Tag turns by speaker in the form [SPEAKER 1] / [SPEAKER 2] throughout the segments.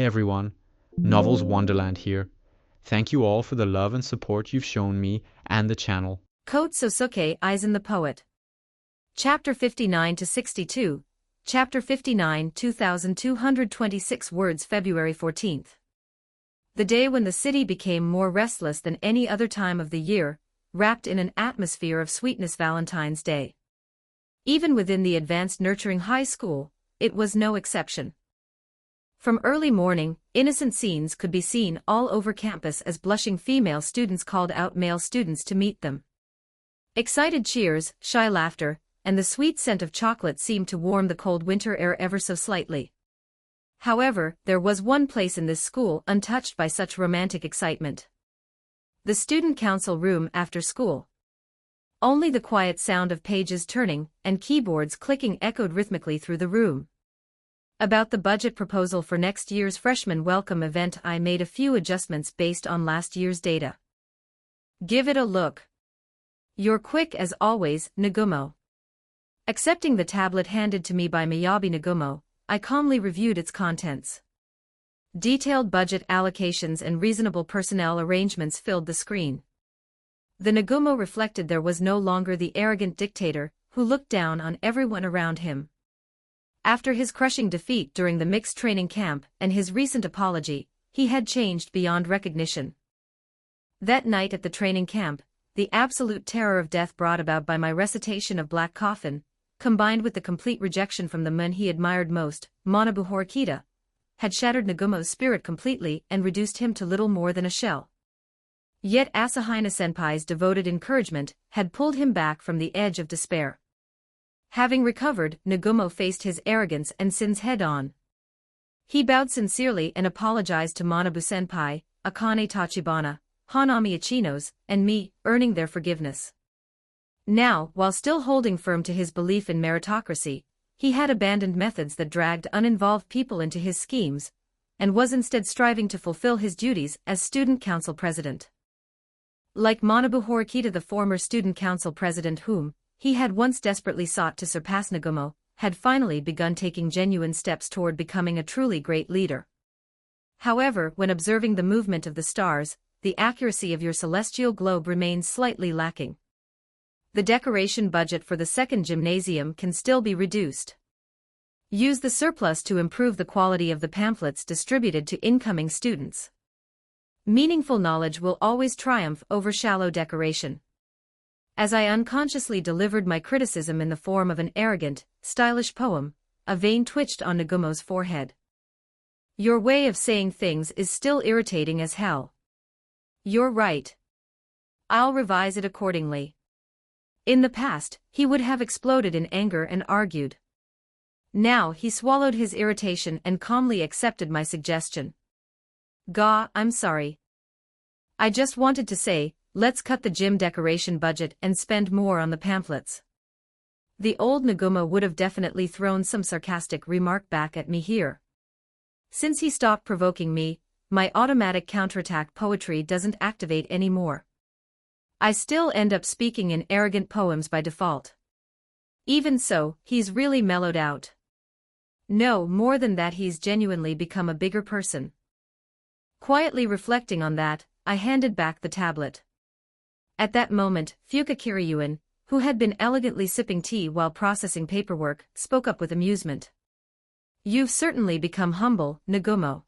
[SPEAKER 1] everyone, Novels Wonderland here. Thank you all for the love and support you've shown me and the channel.
[SPEAKER 2] COTE Sōsuke Aizen the Poet. Chapter 59 to 62. Chapter 59 2226 words February 14th. The day when the city became more restless than any other time of the year, wrapped in an atmosphere of sweetness. Valentine's Day. Even within the advanced nurturing high school, it was no exception. From early morning, innocent scenes could be seen all over campus as blushing female students called out male students to meet them. Excited cheers, shy laughter, and the sweet scent of chocolate seemed to warm the cold winter air ever so slightly. However, there was one place in this school untouched by such romantic excitement. The student council room after school. Only the quiet sound of pages turning and keyboards clicking echoed rhythmically through the room. About the budget proposal for next year's freshman welcome event, I made a few adjustments based on last year's data. Give it a look. You're quick as always, Nagumo. Accepting the tablet handed to me by Miyabi Nagumo, I calmly reviewed its contents. Detailed budget allocations and reasonable personnel arrangements filled the screen. The Nagumo reflected there was no longer the arrogant dictator who looked down on everyone around him. After his crushing defeat during the mixed training camp and his recent apology, he had changed beyond recognition. That night at the training camp, the absolute terror of death brought about by my recitation of Black Coffin, combined with the complete rejection from the man he admired most, Manabu Horikita, had shattered Nagumo's spirit completely and reduced him to little more than a shell. Yet Asahina-senpai's devoted encouragement had pulled him back from the edge of despair. Having recovered, Nagumo faced his arrogance and sins head-on. He bowed sincerely and apologized to Manabu-senpai, Akane Tachibana, Hanami Ichinos, and me, earning their forgiveness. Now, while still holding firm to his belief in meritocracy, he had abandoned methods that dragged uninvolved people into his schemes, and was instead striving to fulfill his duties as student council president. Like Manabu Horikita, the former student council president whom he had once desperately sought to surpass, Nagumo had finally begun taking genuine steps toward becoming a truly great leader. However, when observing the movement of the stars, the accuracy of your celestial globe remains slightly lacking. The decoration budget for the second gymnasium can still be reduced. Use the surplus to improve the quality of the pamphlets distributed to incoming students. Meaningful knowledge will always triumph over shallow decoration. As I unconsciously delivered my criticism in the form of an arrogant, stylish poem, a vein twitched on Nagumo's forehead. Your way of saying things is still irritating as hell. You're right. I'll revise it accordingly. In the past, he would have exploded in anger and argued. Now he swallowed his irritation and calmly accepted my suggestion. I'm sorry. I just wanted to say, let's cut the gym decoration budget and spend more on the pamphlets. The old Nagumo would have definitely thrown some sarcastic remark back at me here. Since he stopped provoking me, my automatic counterattack poetry doesn't activate anymore. I still end up speaking in arrogant poems by default. Even so, he's really mellowed out. No, more than that, he's genuinely become a bigger person. Quietly reflecting on that, I handed back the tablet. At that moment, Fuka Kiryuin, who had been elegantly sipping tea while processing paperwork, spoke up with amusement. You've certainly become humble, Nagumo.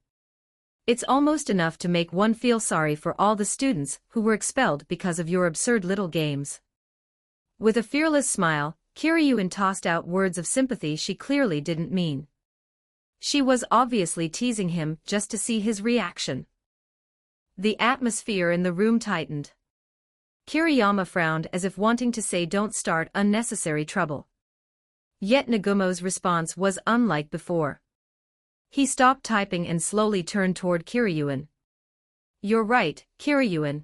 [SPEAKER 2] It's almost enough to make one feel sorry for all the students who were expelled because of your absurd little games. With a fearless smile, Kiryuin tossed out words of sympathy she clearly didn't mean. She was obviously teasing him just to see his reaction. The atmosphere in the room tightened. Kiriyama frowned as if wanting to say don't start unnecessary trouble. Yet Nagumo's response was unlike before. He stopped typing and slowly turned toward Kiryuin. You're right, Kiryuin.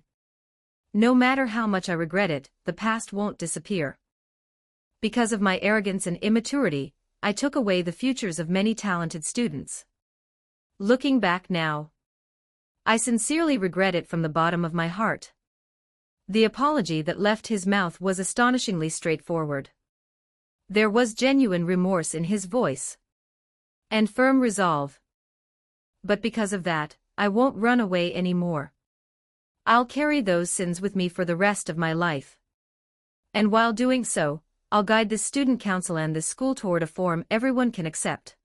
[SPEAKER 2] No matter how much I regret it, the past won't disappear. Because of my arrogance and immaturity, I took away the futures of many talented students. Looking back now, I sincerely regret it from the bottom of my heart. The apology that left his mouth was astonishingly straightforward. There was genuine remorse in his voice. And firm resolve. But because of that, I won't run away anymore. I'll carry those sins with me for the rest of my life. And while doing so, I'll guide this student council and this school toward a form everyone can accept.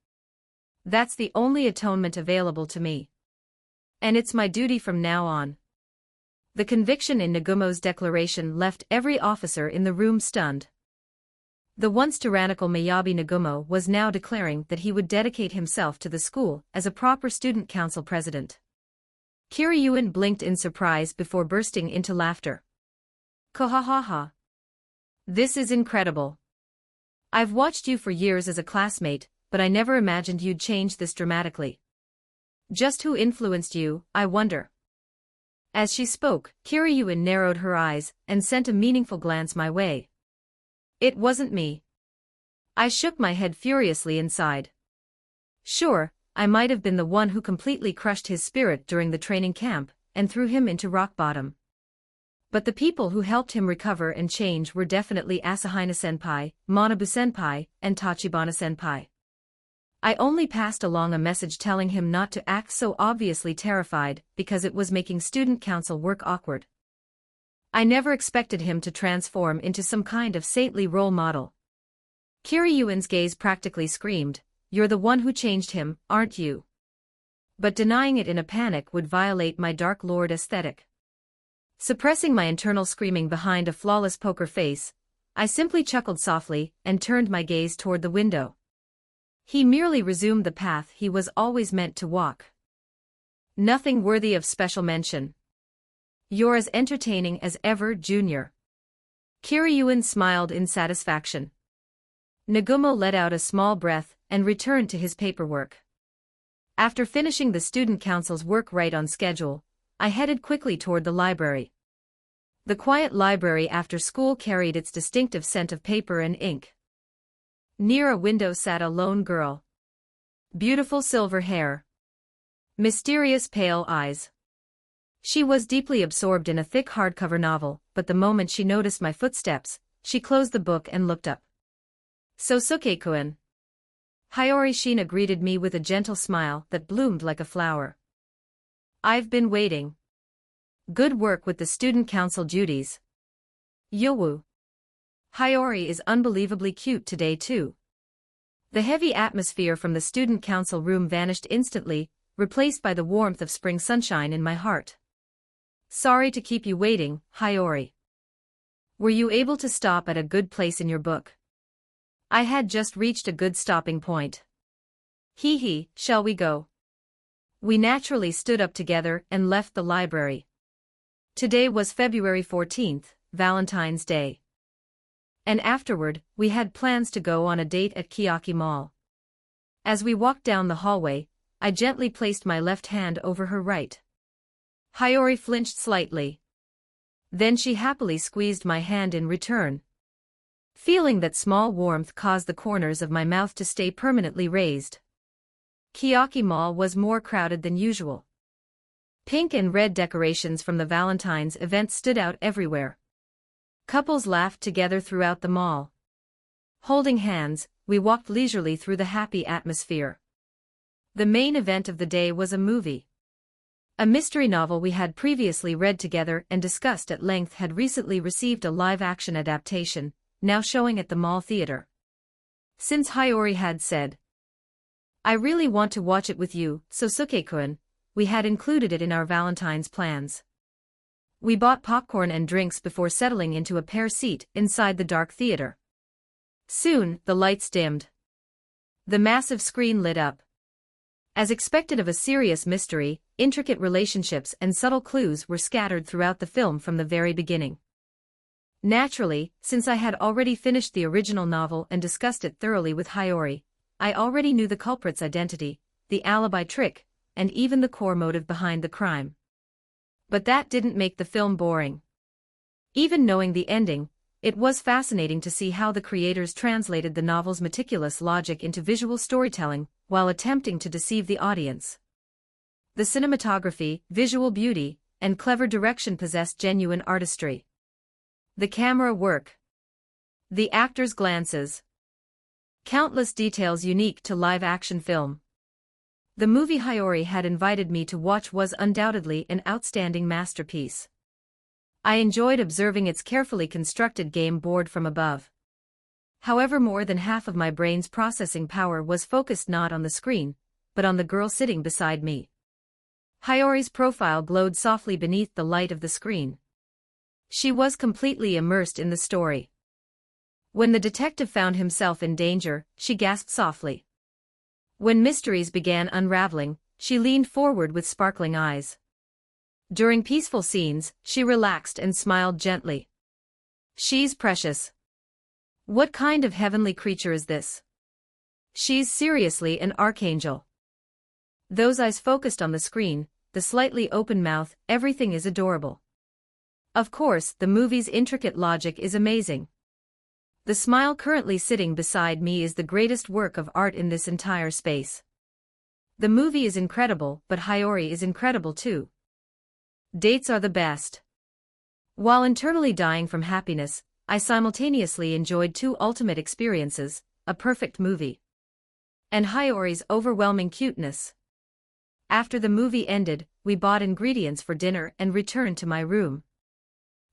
[SPEAKER 2] That's the only atonement available to me. And it's my duty from now on. The conviction in Nagumo's declaration left every officer in the room stunned. The once tyrannical Miyabi Nagumo was now declaring that he would dedicate himself to the school as a proper student council president. Kiryuin blinked in surprise before bursting into laughter. Kohahaha. This is incredible. I've watched you for years as a classmate, but I never imagined you'd change this dramatically. Just who influenced you, I wonder? As she spoke, Kiryuin narrowed her eyes and sent a meaningful glance my way. It wasn't me. I shook my head furiously inside. Sure, I might have been the one who completely crushed his spirit during the training camp and threw him into rock bottom. But the people who helped him recover and change were definitely Asahina-senpai, Manabu-senpai, and Tachibana-senpai. I only passed along a message telling him not to act so obviously terrified because it was making student council work awkward. I never expected him to transform into some kind of saintly role model. Kiryuin's gaze practically screamed, "You're the one who changed him, aren't you?" But denying it in a panic would violate my Dark Lord aesthetic. Suppressing my internal screaming behind a flawless poker face, I simply chuckled softly and turned my gaze toward the window. He merely resumed the path he was always meant to walk. Nothing worthy of special mention. You're as entertaining as ever, Junior. Kiryuin smiled in satisfaction. Nagumo let out a small breath and returned to his paperwork. After finishing the student council's work right on schedule, I headed quickly toward the library. The quiet library after school carried its distinctive scent of paper and ink. Near a window sat a lone girl. Beautiful silver hair. Mysterious pale eyes. She was deeply absorbed in a thick hardcover novel, but the moment she noticed my footsteps, she closed the book and looked up. Sōsuke-kun. Hiyori Shina greeted me with a gentle smile that bloomed like a flower. I've been waiting. Good work with the student council duties. Yowu. Hiyori is unbelievably cute today too. The heavy atmosphere from the student council room vanished instantly, replaced by the warmth of spring sunshine in my heart. Sorry to keep you waiting, Hiyori. Were you able to stop at a good place in your book? I had just reached a good stopping point. Hee, shall we go? We naturally stood up together and left the library. Today was February 14th, Valentine's Day. And afterward, we had plans to go on a date at Kiyaki Mall. As we walked down the hallway, I gently placed my left hand over her right. Hiyori flinched slightly. Then she happily squeezed my hand in return. Feeling that small warmth caused the corners of my mouth to stay permanently raised. Kiyaki Mall was more crowded than usual. Pink and red decorations from the Valentine's event stood out everywhere. Couples laughed together throughout the mall. Holding hands, we walked leisurely through the happy atmosphere. The main event of the day was a movie. A mystery novel we had previously read together and discussed at length had recently received a live-action adaptation, now showing at the mall theater. Since Hiyori had said, "I really want to watch it with you, Sōsuke-kun," we had included it in our Valentine's plans. We bought popcorn and drinks before settling into a pair seat inside the dark theater. Soon, the lights dimmed. The massive screen lit up. As expected of a serious mystery, intricate relationships and subtle clues were scattered throughout the film from the very beginning. Naturally, since I had already finished the original novel and discussed it thoroughly with Hiyori, I already knew the culprit's identity, the alibi trick, and even the core motive behind the crime. But that didn't make the film boring. Even knowing the ending, it was fascinating to see how the creators translated the novel's meticulous logic into visual storytelling, while attempting to deceive the audience. The cinematography, visual beauty, and clever direction possessed genuine artistry. The camera work. The actors' glances. Countless details unique to live-action film. The movie Hiyori had invited me to watch was undoubtedly an outstanding masterpiece. I enjoyed observing its carefully constructed game board from above. However, more than half of my brain's processing power was focused not on the screen, but on the girl sitting beside me. Hiyori's profile glowed softly beneath the light of the screen. She was completely immersed in the story. When the detective found himself in danger, she gasped softly. When mysteries began unraveling, she leaned forward with sparkling eyes. During peaceful scenes, she relaxed and smiled gently. She's precious. What kind of heavenly creature is this? She's seriously an archangel. Those eyes focused on the screen, the slightly open mouth, everything is adorable. Of course, the movie's intricate logic is amazing. The smile currently sitting beside me is the greatest work of art in this entire space. The movie is incredible, but Hiyori is incredible too. Dates are the best. While internally dying from happiness, I simultaneously enjoyed two ultimate experiences, a perfect movie and Hiyori's overwhelming cuteness. After the movie ended, we bought ingredients for dinner and returned to my room.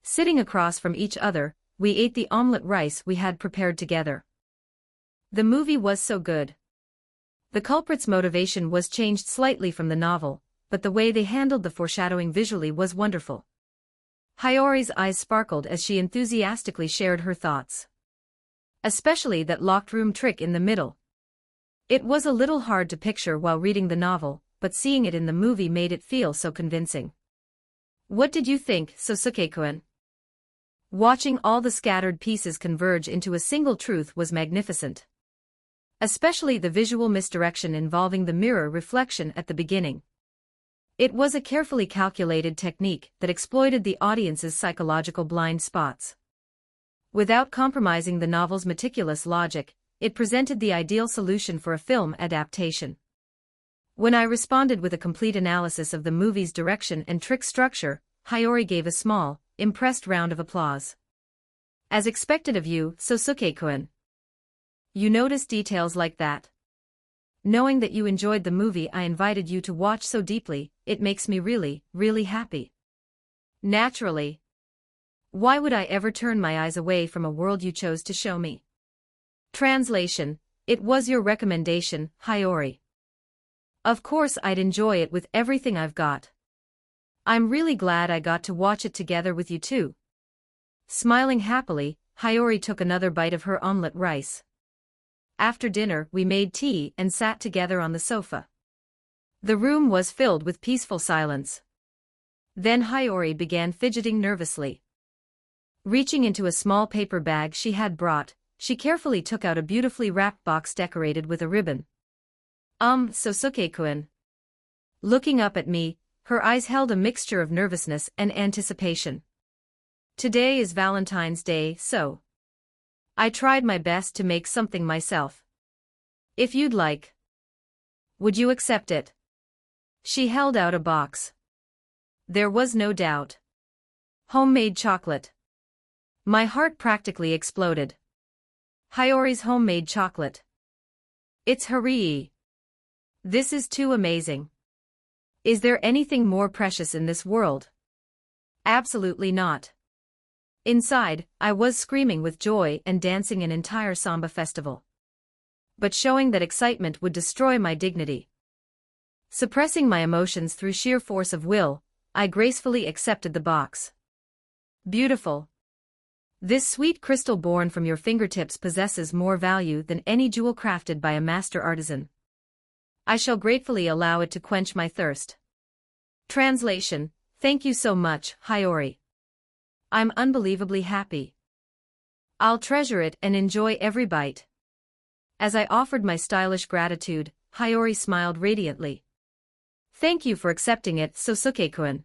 [SPEAKER 2] Sitting across from each other, we ate the omelette rice we had prepared together. The movie was so good. The culprit's motivation was changed slightly from the novel, but the way they handled the foreshadowing visually was wonderful. Hiyori's eyes sparkled as she enthusiastically shared her thoughts. Especially that locked room trick in the middle. It was a little hard to picture while reading the novel, but seeing it in the movie made it feel so convincing. What did you think, Sōsuke-kun? Watching all the scattered pieces converge into a single truth was magnificent. Especially the visual misdirection involving the mirror reflection at the beginning. It was a carefully calculated technique that exploited the audience's psychological blind spots. Without compromising the novel's meticulous logic, it presented the ideal solution for a film adaptation. When I responded with a complete analysis of the movie's direction and trick structure, Hiyori gave a small, impressed round of applause. As expected of you, Sōsuke-kun. You notice details like that. Knowing that you enjoyed the movie I invited you to watch so deeply, it makes me really, really happy. Naturally. Why would I ever turn my eyes away from a world you chose to show me? Translation: it was your recommendation, Hiyori. Of course I'd enjoy it with everything I've got. I'm really glad I got to watch it together with you too. Smiling happily, Hiyori took another bite of her omelette rice. After dinner, we made tea and sat together on the sofa. The room was filled with peaceful silence. Then Hiyori began fidgeting nervously. Reaching into a small paper bag she had brought, she carefully took out a beautifully wrapped box decorated with a ribbon. Sōsuke-kun. Looking up at me, her eyes held a mixture of nervousness and anticipation. Today is Valentine's Day, so I tried my best to make something myself. If you'd like. Would you accept it? She held out a box. There was no doubt. Homemade chocolate. My heart practically exploded. Hiyori's homemade chocolate. It's Harii. This is too amazing. Is there anything more precious in this world? Absolutely not. Inside, I was screaming with joy and dancing an entire samba festival. But showing that excitement would destroy my dignity. Suppressing my emotions through sheer force of will, I gracefully accepted the box. Beautiful. This sweet crystal born from your fingertips possesses more value than any jewel crafted by a master artisan. I shall gratefully allow it to quench my thirst. Translation: thank you so much, Hiyori. I'm unbelievably happy. I'll treasure it and enjoy every bite. As I offered my stylish gratitude, Hiyori smiled radiantly. Thank you for accepting it, Sōsuke-kun.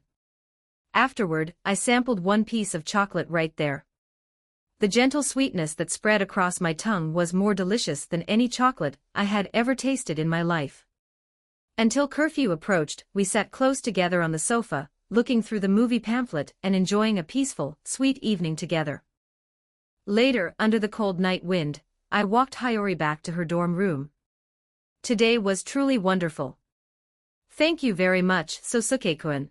[SPEAKER 2] Afterward, I sampled one piece of chocolate right there. The gentle sweetness that spread across my tongue was more delicious than any chocolate I had ever tasted in my life. Until curfew approached, we sat close together on the sofa, looking through the movie pamphlet and enjoying a peaceful, sweet evening together. Later, under the cold night wind, I walked Hiyori back to her dorm room. Today was truly wonderful. Thank you very much, Sōsuke-kun.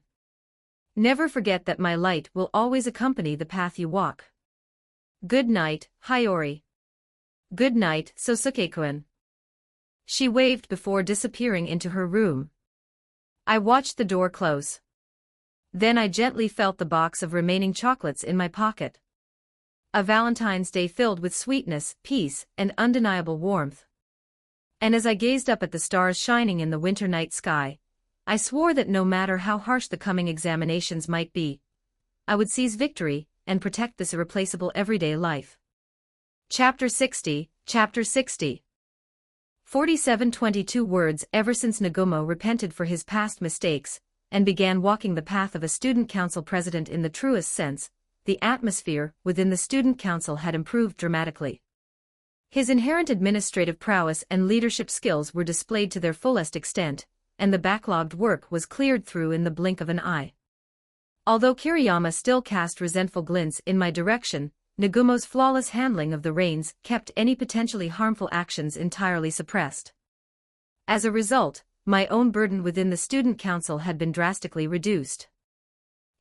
[SPEAKER 2] Never forget that my light will always accompany the path you walk. Good night, Hiyori. Good night, Sōsuke-kun. She waved before disappearing into her room. I watched the door close. Then I gently felt the box of remaining chocolates in my pocket. A Valentine's Day filled with sweetness, peace, and undeniable warmth. And as I gazed up at the stars shining in the winter night sky, I swore that no matter how harsh the coming examinations might be, I would seize victory and protect this irreplaceable everyday life. Chapter 60, 4722 words. Ever since Nagumo repented for his past mistakes and began walking the path of a student council president in the truest sense, the atmosphere within the student council had improved dramatically. His inherent administrative prowess and leadership skills were displayed to their fullest extent, and the backlogged work was cleared through in the blink of an eye. Although Kiriyama still cast resentful glints in my direction, Nagumo's flawless handling of the reins kept any potentially harmful actions entirely suppressed. As a result, my own burden within the student council had been drastically reduced.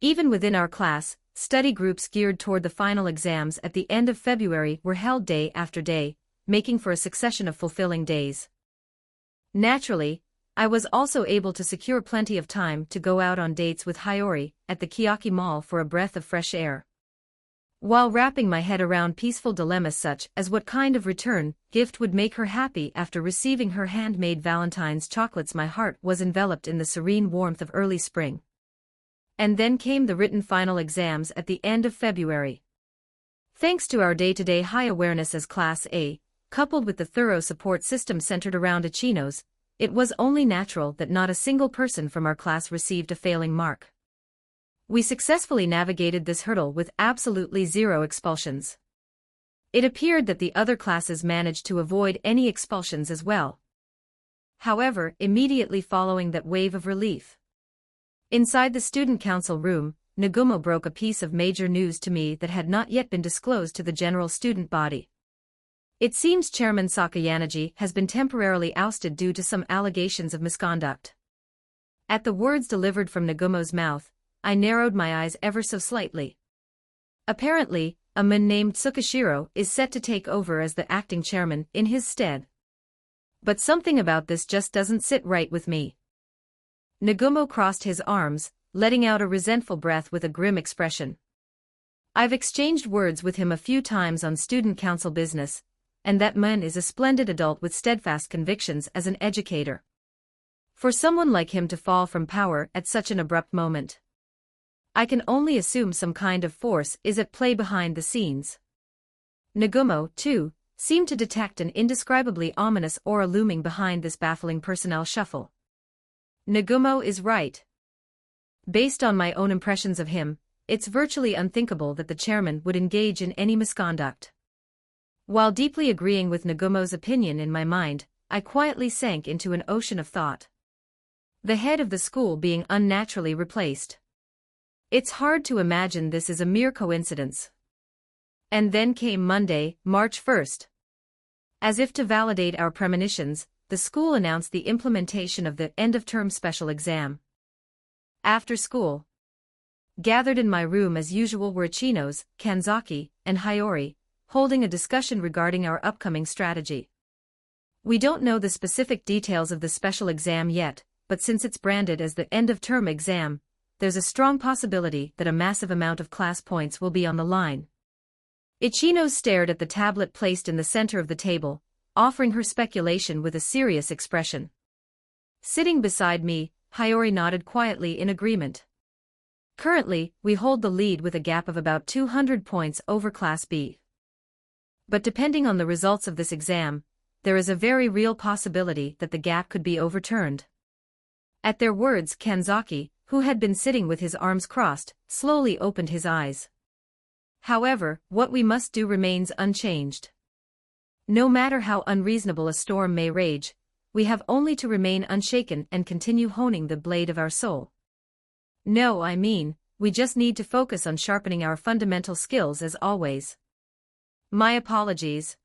[SPEAKER 2] Even within our class, study groups geared toward the final exams at the end of February were held day after day, making for a succession of fulfilling days. Naturally, I was also able to secure plenty of time to go out on dates with Hiyori at the Kiyaki Mall for a breath of fresh air. While wrapping my head around peaceful dilemmas such as what kind of return gift would make her happy after receiving her handmade Valentine's chocolates, my heart was enveloped in the serene warmth of early spring. And then came the written final exams at the end of February. Thanks to our day-to-day high awareness as Class A, coupled with the thorough support system centered around Ichinos, it was only natural that not a single person from our class received a failing mark. We successfully navigated this hurdle with absolutely zero expulsions. It appeared that the other classes managed to avoid any expulsions as well. However, immediately following that wave of relief, inside the student council room, Nagumo broke a piece of major news to me that had not yet been disclosed to the general student body. It seems Chairman Sakayanagi has been temporarily ousted due to some allegations of misconduct. At the words delivered from Nagumo's mouth, I narrowed my eyes ever so slightly. Apparently, a man named Tsukishiro is set to take over as the acting chairman in his stead. But something about this just doesn't sit right with me. Nagumo crossed his arms, letting out a resentful breath with a grim expression. I've exchanged words with him a few times on student council business, and that man is a splendid adult with steadfast convictions as an educator. For someone like him to fall from power at such an abrupt moment, I can only assume some kind of force is at play behind the scenes. Nagumo, too, seemed to detect an indescribably ominous aura looming behind this baffling personnel shuffle. Nagumo is right. Based on my own impressions of him, it's virtually unthinkable that the chairman would engage in any misconduct. While deeply agreeing with Nagumo's opinion in my mind, I quietly sank into an ocean of thought. The head of the school being unnaturally replaced. It's hard to imagine this is a mere coincidence. And then came Monday, March 1st. As if to validate our premonitions, the school announced the implementation of the end-of-term special exam. After school, gathered in my room as usual were Ichinos, Kanzaki, and Hiyori, holding a discussion regarding our upcoming strategy. We don't know the specific details of the special exam yet, but since it's branded as the end-of-term exam, there's a strong possibility that a massive amount of class points will be on the line. Ichino stared at the tablet placed in the center of the table, offering her speculation with a serious expression. Sitting beside me, Hiyori nodded quietly in agreement. Currently, we hold the lead with a gap of about 200 points over Class B. But depending on the results of this exam, there is a very real possibility that the gap could be overturned. At their words, Kanzaki, who had been sitting with his arms crossed, slowly opened his eyes. However, what we must do remains unchanged. No matter how unreasonable a storm may rage, we have only to remain unshaken and continue honing the blade of our soul. No, I mean, we just need to focus on sharpening our fundamental skills as always. My apologies.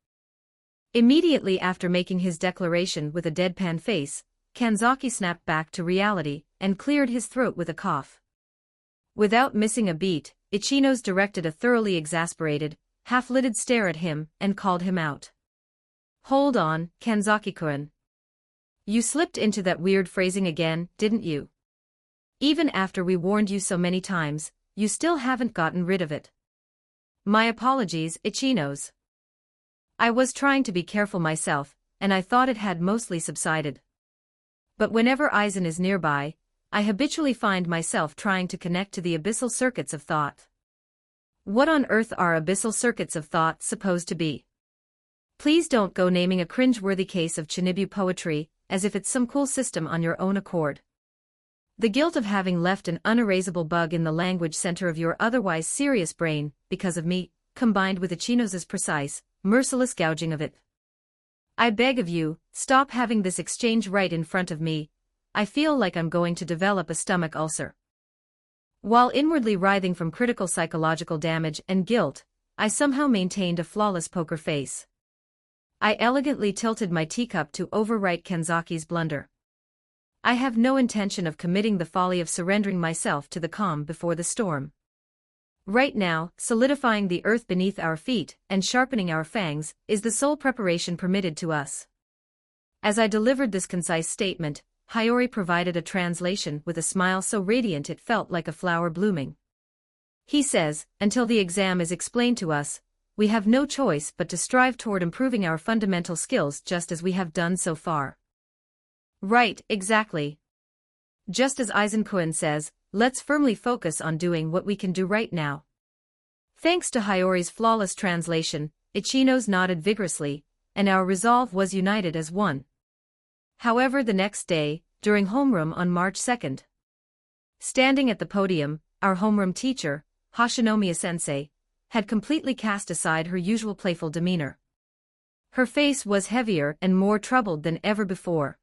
[SPEAKER 2] Immediately after making his declaration with a deadpan face, Kanzaki snapped back to reality and cleared his throat with a cough. Without missing a beat, Ichinos directed a thoroughly exasperated, half-lidded stare at him and called him out. "Hold on, Kanzaki-kun. You slipped into that weird phrasing again, didn't you? Even after we warned you so many times, you still haven't gotten rid of it." "My apologies, Ichinos. I was trying to be careful myself, and I thought it had mostly subsided. But whenever Aizen is nearby, I habitually find myself trying to connect to the abyssal circuits of thought." "What on earth are abyssal circuits of thought supposed to be? Please don't go naming a cringe-worthy case of Chinibu poetry, as if it's some cool system on your own accord. The guilt of having left an unerasable bug in the language center of your otherwise serious brain, because of me, combined with Ichinos' precise, merciless gouging of it. I beg of you, stop having this exchange right in front of me. I feel like I'm going to develop a stomach ulcer." While inwardly writhing from critical psychological damage and guilt, I somehow maintained a flawless poker face. I elegantly tilted my teacup to overwrite Kanzaki's blunder. I have no intention of committing the folly of surrendering myself to the calm before the storm. Right now, solidifying the earth beneath our feet and sharpening our fangs is the sole preparation permitted to us. As I delivered this concise statement, Hiyori provided a translation with a smile so radiant it felt like a flower blooming. He says, "Until the exam is explained to us, we have no choice but to strive toward improving our fundamental skills just as we have done so far." Right, exactly. Just as Aizen-kun says, let's firmly focus on doing what we can do right now. Thanks to Hiyori's flawless translation, Ichinos nodded vigorously, and our resolve was united as one. However, the next day, during homeroom on March 2nd, standing at the podium, our homeroom teacher, Hashinomiya-sensei, had completely cast aside her usual playful demeanor. Her face was heavier and more troubled than ever before.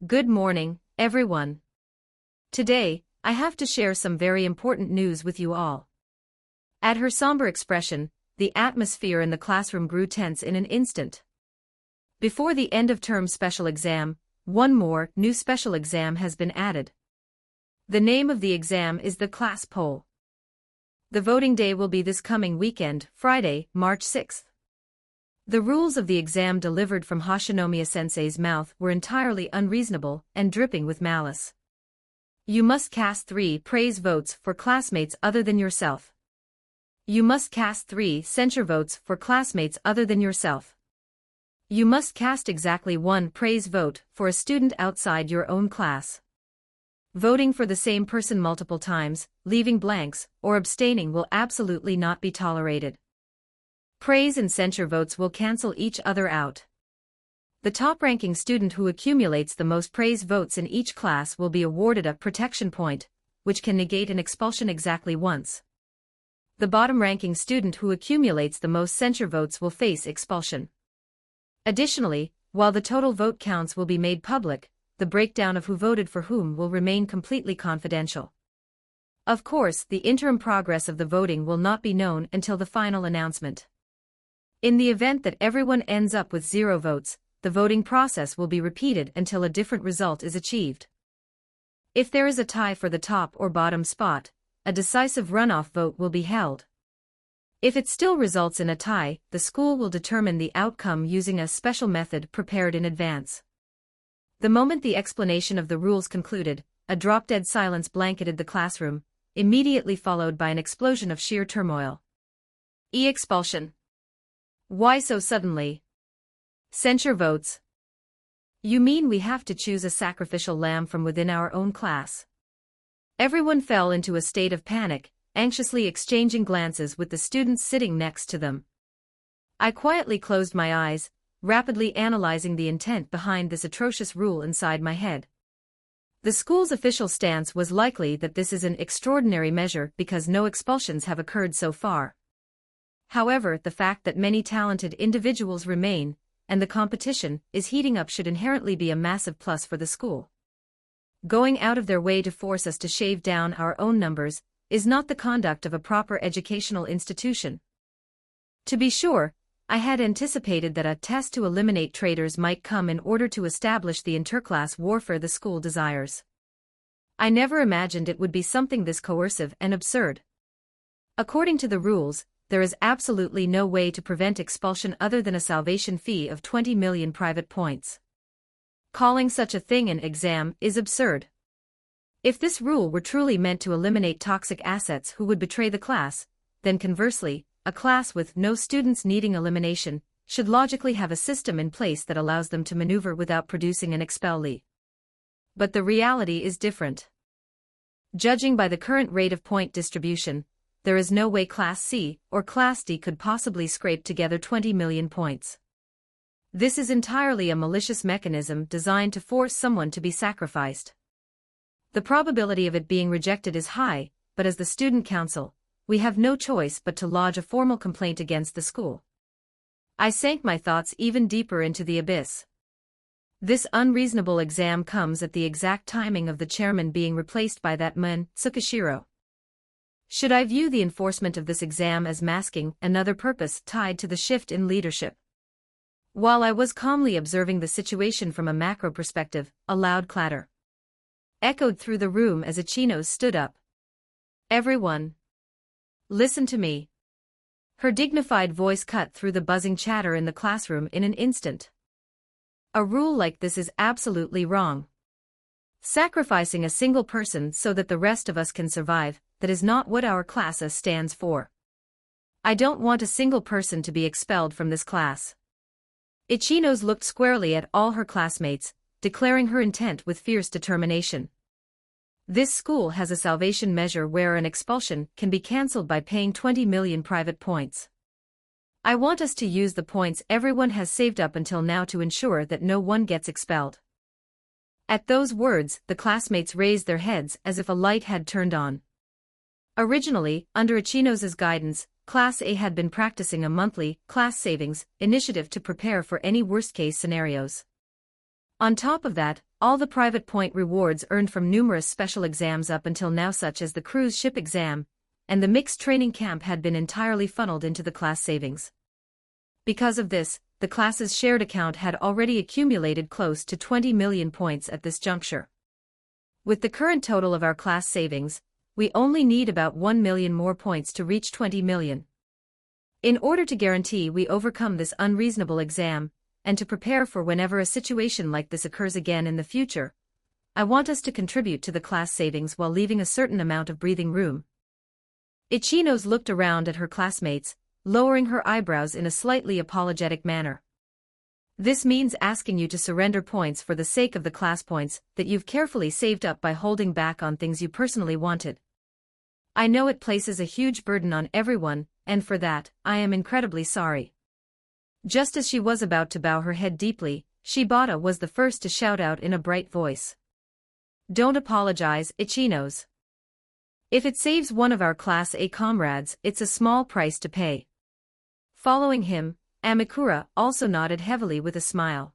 [SPEAKER 2] "Good morning, everyone. Today, I have to share some very important news with you all." At her somber expression, the atmosphere in the classroom grew tense in an instant. Before the end-of-term special exam, one more new special exam has been added. The name of the exam is the class poll. The voting day will be this coming weekend, Friday, March 6th. The rules of the exam delivered from Hashinomiya-sensei's mouth were entirely unreasonable and dripping with malice. You must cast 3 praise votes for classmates other than yourself. You must cast 3 censure votes for classmates other than yourself. You must cast exactly 1 praise vote for a student outside your own class. Voting for the same person multiple times, leaving blanks, or abstaining will absolutely not be tolerated. Praise and censure votes will cancel each other out. The top-ranking student who accumulates the most praise votes in each class will be awarded a protection point, which can negate an expulsion exactly once. The bottom-ranking student who accumulates the most censure votes will face expulsion. Additionally, while the total vote counts will be made public, the breakdown of who voted for whom will remain completely confidential. Of course, the interim progress of the voting will not be known until the final announcement. In the event that everyone ends up with 0 votes, the voting process will be repeated until a different result is achieved. If there is a tie for the top or bottom spot, a decisive runoff vote will be held. If it still results in a tie, the school will determine the outcome using a special method prepared in advance. The moment the explanation of the rules concluded, a drop-dead silence blanketed the classroom, immediately followed by an explosion of sheer turmoil. Expulsion. Why so suddenly? Censure votes. You mean we have to choose a sacrificial lamb from within our own class? Everyone fell into a state of panic, anxiously exchanging glances with the students sitting next to them. I quietly closed my eyes, rapidly analyzing the intent behind this atrocious rule inside my head. The school's official stance was likely that this is an extraordinary measure because no expulsions have occurred so far. However, the fact that many talented individuals remain, and the competition is heating up should inherently be a massive plus for the school. Going out of their way to force us to shave down our own numbers is not the conduct of a proper educational institution. To be sure, I had anticipated that a test to eliminate traitors might come in order to establish the interclass warfare the school desires. I never imagined it would be something this coercive and absurd. According to the rules, there is absolutely no way to prevent expulsion other than a salvation fee of 20 million private points. Calling such a thing an exam is absurd. If this rule were truly meant to eliminate toxic assets who would betray the class, then conversely, a class with no students needing elimination should logically have a system in place that allows them to maneuver without producing an expellee. But the reality is different. Judging by the current rate of point distribution, there is no way Class C or Class D could possibly scrape together 20 million points. This is entirely a malicious mechanism designed to force someone to be sacrificed. The probability of it being rejected is high, but as the student council, we have no choice but to lodge a formal complaint against the school. I sank my thoughts even deeper into the abyss. This unreasonable exam comes at the exact timing of the chairman being replaced by that man, Tsukishiro. Should I view the enforcement of this exam as masking another purpose tied to the shift in leadership? While I was calmly observing the situation from a macro perspective, a loud clatter echoed through the room as Ichino stood up. "Everyone, listen to me." Her dignified voice cut through the buzzing chatter in the classroom in an instant. A rule like this is absolutely wrong. Sacrificing a single person so that the rest of us can survive, that is not what our class stands for. I don't want a single person to be expelled from this class. Ichino's looked squarely at all her classmates, declaring her intent with fierce determination. This school has a salvation measure where an expulsion can be cancelled by paying 20 million private points. I want us to use the points everyone has saved up until now to ensure that no one gets expelled. At those words, the classmates raised their heads as if a light had turned on. Originally, under Ichino's guidance, Class A had been practicing a monthly class savings initiative to prepare for any worst-case scenarios. On top of that, all the private point rewards earned from numerous special exams up until now, such as the cruise ship exam and the mixed training camp, had been entirely funneled into the class savings. Because of this, the class's shared account had already accumulated close to 20 million points at this juncture. With the current total of our class savings, we only need about 1 million more points to reach 20 million. In order to guarantee we overcome this unreasonable exam, and to prepare for whenever a situation like this occurs again in the future, I want us to contribute to the class savings while leaving a certain amount of breathing room. Ichino's looked around at her classmates, lowering her eyebrows in a slightly apologetic manner. "This means asking you to surrender points for the sake of the class points that you've carefully saved up by holding back on things you personally wanted. I know it places a huge burden on everyone, and for that, I am incredibly sorry." Just as she was about to bow her head deeply, Shibata was the first to shout out in a bright voice. "Don't apologize, Ichinos. If it saves one of our Class A comrades, it's a small price to pay." Following him, Amikura also nodded heavily with a smile.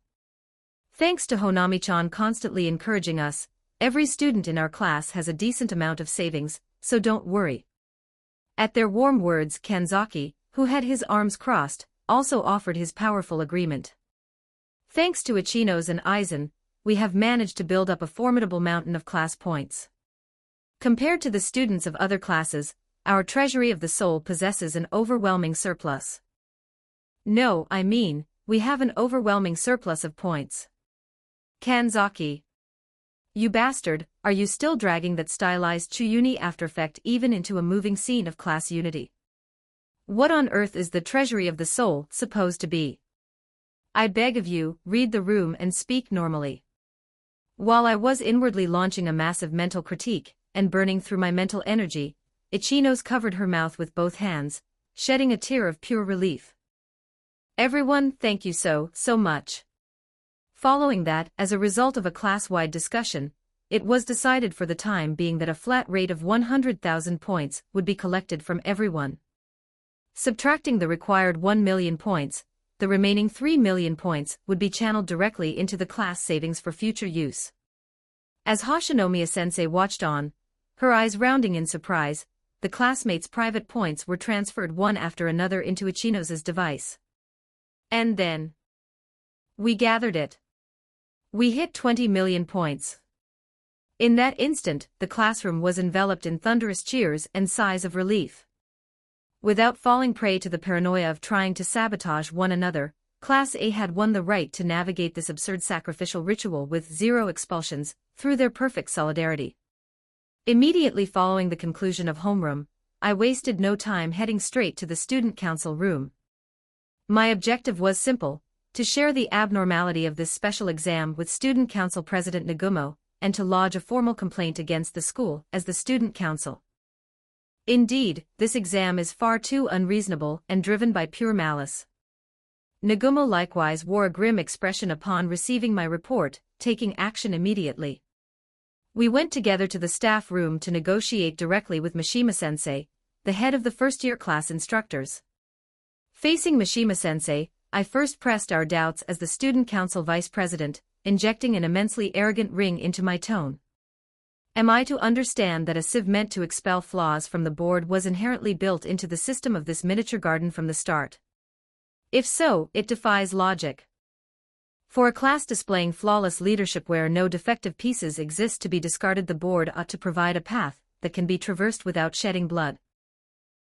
[SPEAKER 2] "Thanks to Honami-chan constantly encouraging us, every student in our class has a decent amount of savings, so don't worry." At their warm words, Kanzaki, who had his arms crossed, also offered his powerful agreement. "Thanks to Ichinos and Aizen, we have managed to build up a formidable mountain of class points. Compared to the students of other classes, our treasury of the soul possesses an overwhelming surplus. No, I mean, we have an overwhelming surplus of points." "Kanzaki. You bastard, are you still dragging that stylized Chuyuni after effect even into a moving scene of class unity? What on earth is the treasury of the soul supposed to be? I beg of you, read the room and speak normally." While I was inwardly launching a massive mental critique and burning through my mental energy, Ichinos covered her mouth with both hands, shedding a tear of pure relief. "Everyone, thank you so much." Following that, as a result of a class-wide discussion, it was decided for the time being that a flat rate of 100,000 points would be collected from everyone. Subtracting the required 1 million points, the remaining 3 million points would be channeled directly into the class savings for future use. As Hoshinomiya-sensei watched on, her eyes rounding in surprise, the classmates' private points were transferred one after another into Ichinos' device. And then we gathered it. We hit 20 million points. In that instant, the classroom was enveloped in thunderous cheers and sighs of relief. Without falling prey to the paranoia of trying to sabotage one another, Class A had won the right to navigate this absurd sacrificial ritual with 0 expulsions, through their perfect solidarity. Immediately following the conclusion of homeroom, I wasted no time heading straight to the student council room. My objective was simple: to share the abnormality of this special exam with Student Council President Nagumo, and to lodge a formal complaint against the school as the Student Council. Indeed, this exam is far too unreasonable and driven by pure malice. Nagumo likewise wore a grim expression upon receiving my report, taking action immediately. We went together to the staff room to negotiate directly with Mishima-sensei, the head of the first-year class instructors. Facing Mishima-sensei, I first pressed our doubts as the Student Council Vice President, injecting an immensely arrogant ring into my tone. Am I to understand that a sieve meant to expel flaws from the board was inherently built into the system of this miniature garden from the start? If so, it defies logic. For a class displaying flawless leadership where no defective pieces exist to be discarded, the board ought to provide a path that can be traversed without shedding blood.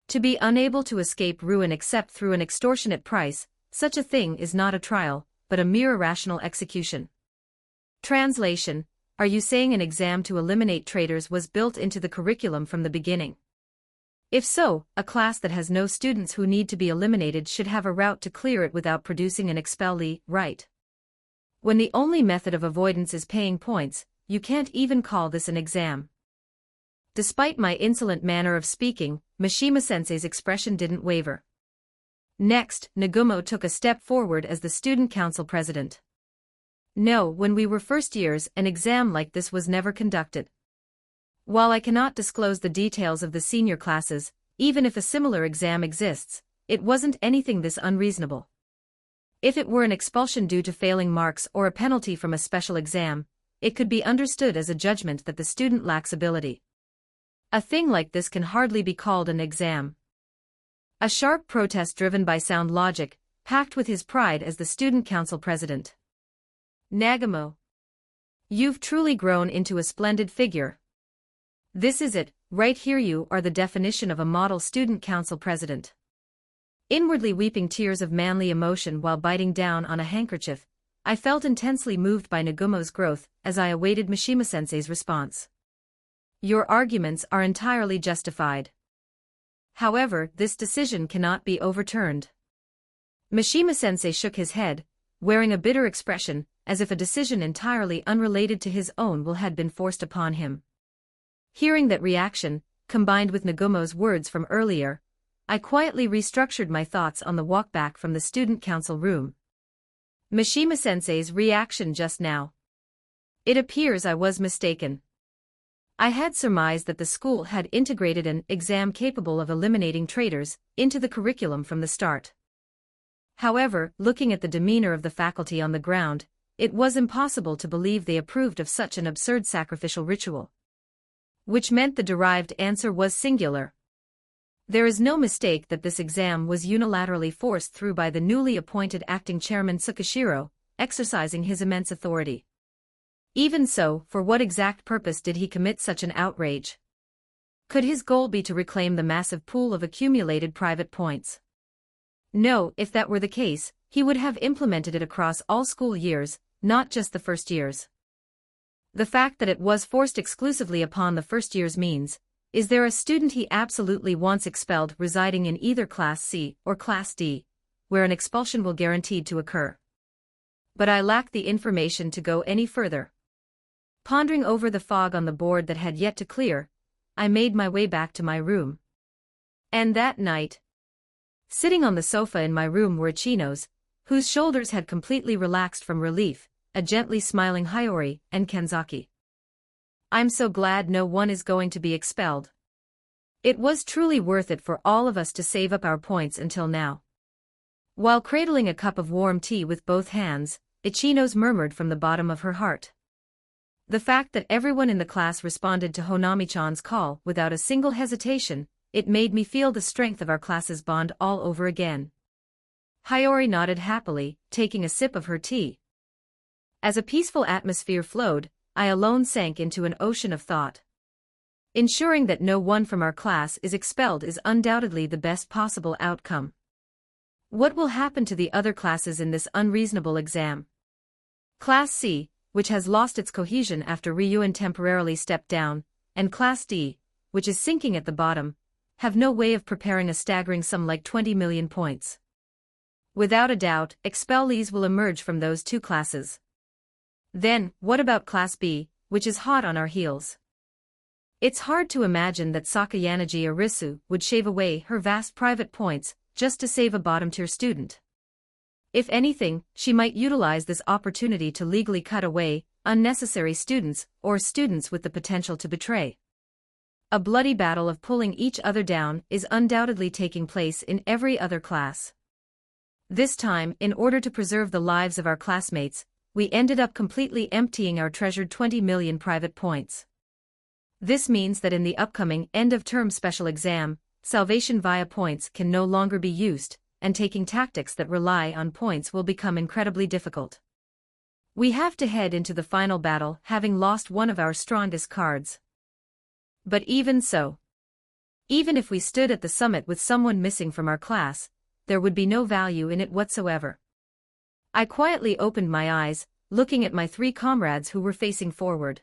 [SPEAKER 2] To be unable to escape ruin except through an extortionate price, such a thing is not a trial, but a mere irrational execution. Translation: are you saying an exam to eliminate traitors was built into the curriculum from the beginning? If so, a class that has no students who need to be eliminated should have a route to clear it without producing an expellee, right? When the only method of avoidance is paying points, you can't even call this an exam. Despite my insolent manner of speaking, Mishima-sensei's expression didn't waver. Next, Nagumo took a step forward as the student council president. No, when we were first years, an exam like this was never conducted. While I cannot disclose the details of the senior classes, even if a similar exam exists, it wasn't anything this unreasonable. If it were an expulsion due to failing marks or a penalty from a special exam, it could be understood as a judgment that the student lacks ability. A thing like this can hardly be called an exam. A sharp protest driven by sound logic, packed with his pride as the student council president. Nagumo, you've truly grown into a splendid figure. This is it, right here. You are the definition of a model student council president. Inwardly weeping tears of manly emotion while biting down on a handkerchief, I felt intensely moved by Nagumo's growth as I awaited Mishima-sensei's response. Your arguments are entirely justified. However, this decision cannot be overturned. Mishima-sensei shook his head, wearing a bitter expression, as if a decision entirely unrelated to his own will had been forced upon him. Hearing that reaction, combined with Nagumo's words from earlier, I quietly restructured my thoughts on the walk back from the student council room. Mishima-sensei's reaction just now. It appears I was mistaken. I had surmised that the school had integrated an exam capable of eliminating traitors into the curriculum from the start. However, looking at the demeanor of the faculty on the ground, it was impossible to believe they approved of such an absurd sacrificial ritual. Which meant the derived answer was singular. There is no mistake that this exam was unilaterally forced through by the newly appointed acting chairman Tsukishiro, exercising his immense authority. Even so, for what exact purpose did he commit such an outrage? Could his goal be to reclaim the massive pool of accumulated private points? No, if that were the case, he would have implemented it across all school years, not just the first years. The fact that it was forced exclusively upon the first years means, is there a student he absolutely wants expelled residing in either Class C or Class D, where an expulsion will guaranteed to occur? But I lack the information to go any further. Pondering over the fog on the board that had yet to clear, I made my way back to my room. And that night, sitting on the sofa in my room were Ichinos, whose shoulders had completely relaxed from relief, a gently smiling Hiyori, and Kanzaki. I'm so glad no one is going to be expelled. It was truly worth it for all of us to save up our points until now. While cradling a cup of warm tea with both hands, Ichinos murmured from the bottom of her heart. The fact that everyone in the class responded to Honami-chan's call without a single hesitation, it made me feel the strength of our class's bond all over again. Hiyori nodded happily, taking a sip of her tea. As a peaceful atmosphere flowed, I alone sank into an ocean of thought. Ensuring that no one from our class is expelled is undoubtedly the best possible outcome. What will happen to the other classes in this unreasonable exam? Class C, which has lost its cohesion after Ryuan temporarily stepped down, and Class D, which is sinking at the bottom, have no way of preparing a staggering sum like 20 million points. Without a doubt, expellees will emerge from those two classes. Then, what about Class B, which is hot on our heels? It's hard to imagine that Sakayanagi Arisu would shave away her vast private points just to save a bottom-tier student. If anything, she might utilize this opportunity to legally cut away unnecessary students or students with the potential to betray. A bloody battle of pulling each other down is undoubtedly taking place in every other class. This time, in order to preserve the lives of our classmates, we ended up completely emptying our treasured 20 million private points. This means that in the upcoming end-of-term special exam, salvation via points can no longer be used, and taking tactics that rely on points will become incredibly difficult. We have to head into the final battle having lost one of our strongest cards. But even so, even if we stood at the summit with someone missing from our class, there would be no value in it whatsoever. I quietly opened my eyes, looking at my three comrades who were facing forward.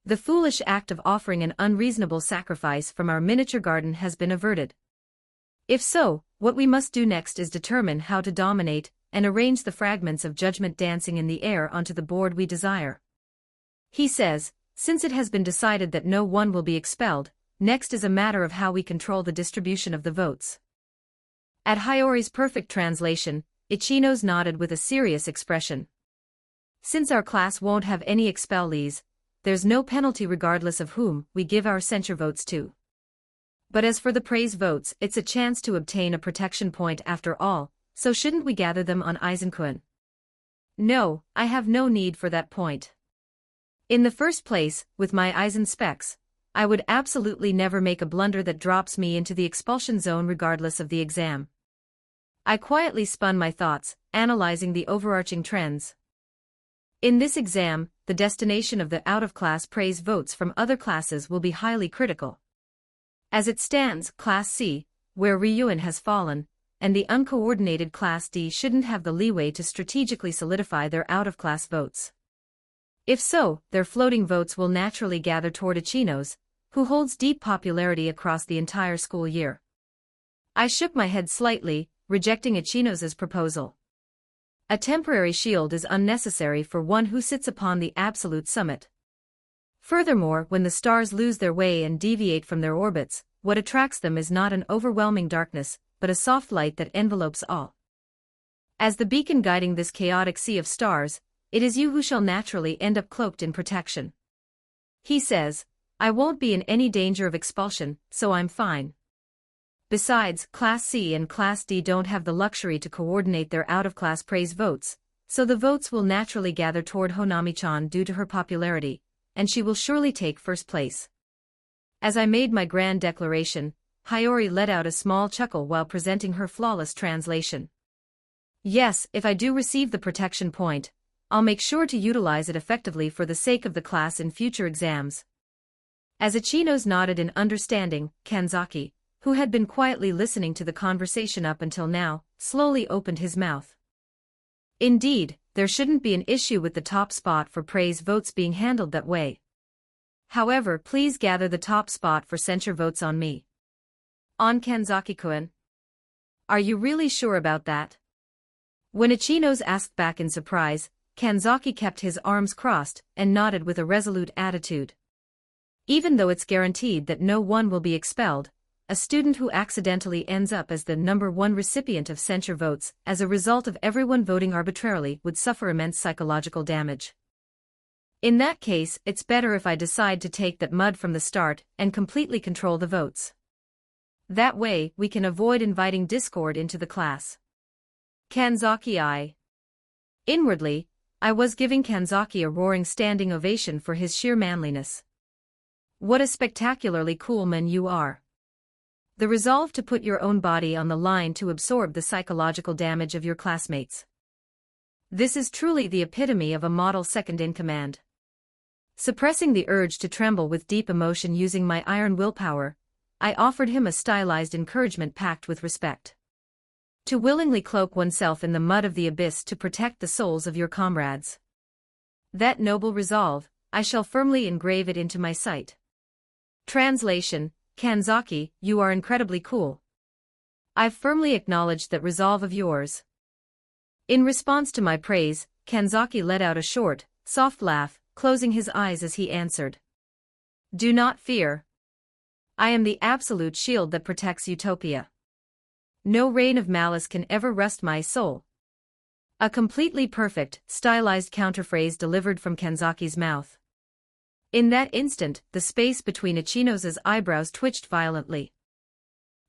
[SPEAKER 2] The foolish act of offering an unreasonable sacrifice from our miniature garden has been averted. If so, what we must do next is determine how to dominate and arrange the fragments of judgment dancing in the air onto the board we desire. He says, since it has been decided that no one will be expelled, next is a matter of how we control the distribution of the votes. At Hiyori's perfect translation, Ichinos nodded with a serious expression. Since our class won't have any expellees, there's no penalty regardless of whom we give our censure votes to. But as for the praise votes, it's a chance to obtain a protection point after all, so shouldn't we gather them on Aizen-kun? No, I have no need for that point. In the first place, with my Aizen specs, I would absolutely never make a blunder that drops me into the expulsion zone regardless of the exam. I quietly spun my thoughts, analyzing the overarching trends. In this exam, the destination of the out-of-class praise votes from other classes will be highly critical. As it stands, Class C, where Ryuan has fallen, and the uncoordinated Class D shouldn't have the leeway to strategically solidify their out-of-class votes. If so, their floating votes will naturally gather toward Ichinos, who holds deep popularity across the entire school year. I shook my head slightly, rejecting Ichinos' proposal. A temporary shield is unnecessary for one who sits upon the absolute summit. Furthermore, when the stars lose their way and deviate from their orbits, what attracts them is not an overwhelming darkness, but a soft light that envelopes all. As the beacon guiding this chaotic sea of stars, it is you who shall naturally end up cloaked in protection. He says, I won't be in any danger of expulsion, so I'm fine. Besides, Class C and Class D don't have the luxury to coordinate their out-of-class praise votes, so the votes will naturally gather toward Honami-chan due to her popularity, and she will surely take first place. As I made my grand declaration, Hiyori let out a small chuckle while presenting her flawless translation. Yes, if I do receive the protection point, I'll make sure to utilize it effectively for the sake of the class in future exams. As Ichinos nodded in understanding, Kanzaki, who had been quietly listening to the conversation up until now, slowly opened his mouth. Indeed, there shouldn't be an issue with the top spot for praise votes being handled that way. However, please gather the top spot for censure votes on me. On Kanzaki-kun. Are you really sure about that? When Ichinos asked back in surprise, Kanzaki kept his arms crossed and nodded with a resolute attitude. Even though it's guaranteed that no one will be expelled, a student who accidentally ends up as the number one recipient of censure votes as a result of everyone voting arbitrarily would suffer immense psychological damage. In that case, it's better if I decide to take that mud from the start and completely control the votes. That way, we can avoid inviting discord into the class. Kanzaki. Inwardly, I was giving Kanzaki a roaring standing ovation for his sheer manliness. What a spectacularly cool man you are. The resolve to put your own body on the line to absorb the psychological damage of your classmates. This is truly the epitome of a model second-in-command. Suppressing the urge to tremble with deep emotion using my iron willpower, I offered him a stylized encouragement packed with respect. To willingly cloak oneself in the mud of the abyss to protect the souls of your comrades. That noble resolve, I shall firmly engrave it into my sight. Translation: Kanzaki, you are incredibly cool. I've firmly acknowledged that resolve of yours. In response to my praise, Kanzaki let out a short, soft laugh, closing his eyes as he answered. Do not fear. I am the absolute shield that protects Utopia. No reign of malice can ever rust my soul. A completely perfect, stylized counterphrase delivered from Kanzaki's mouth. In that instant, the space between Ichino's eyebrows twitched violently.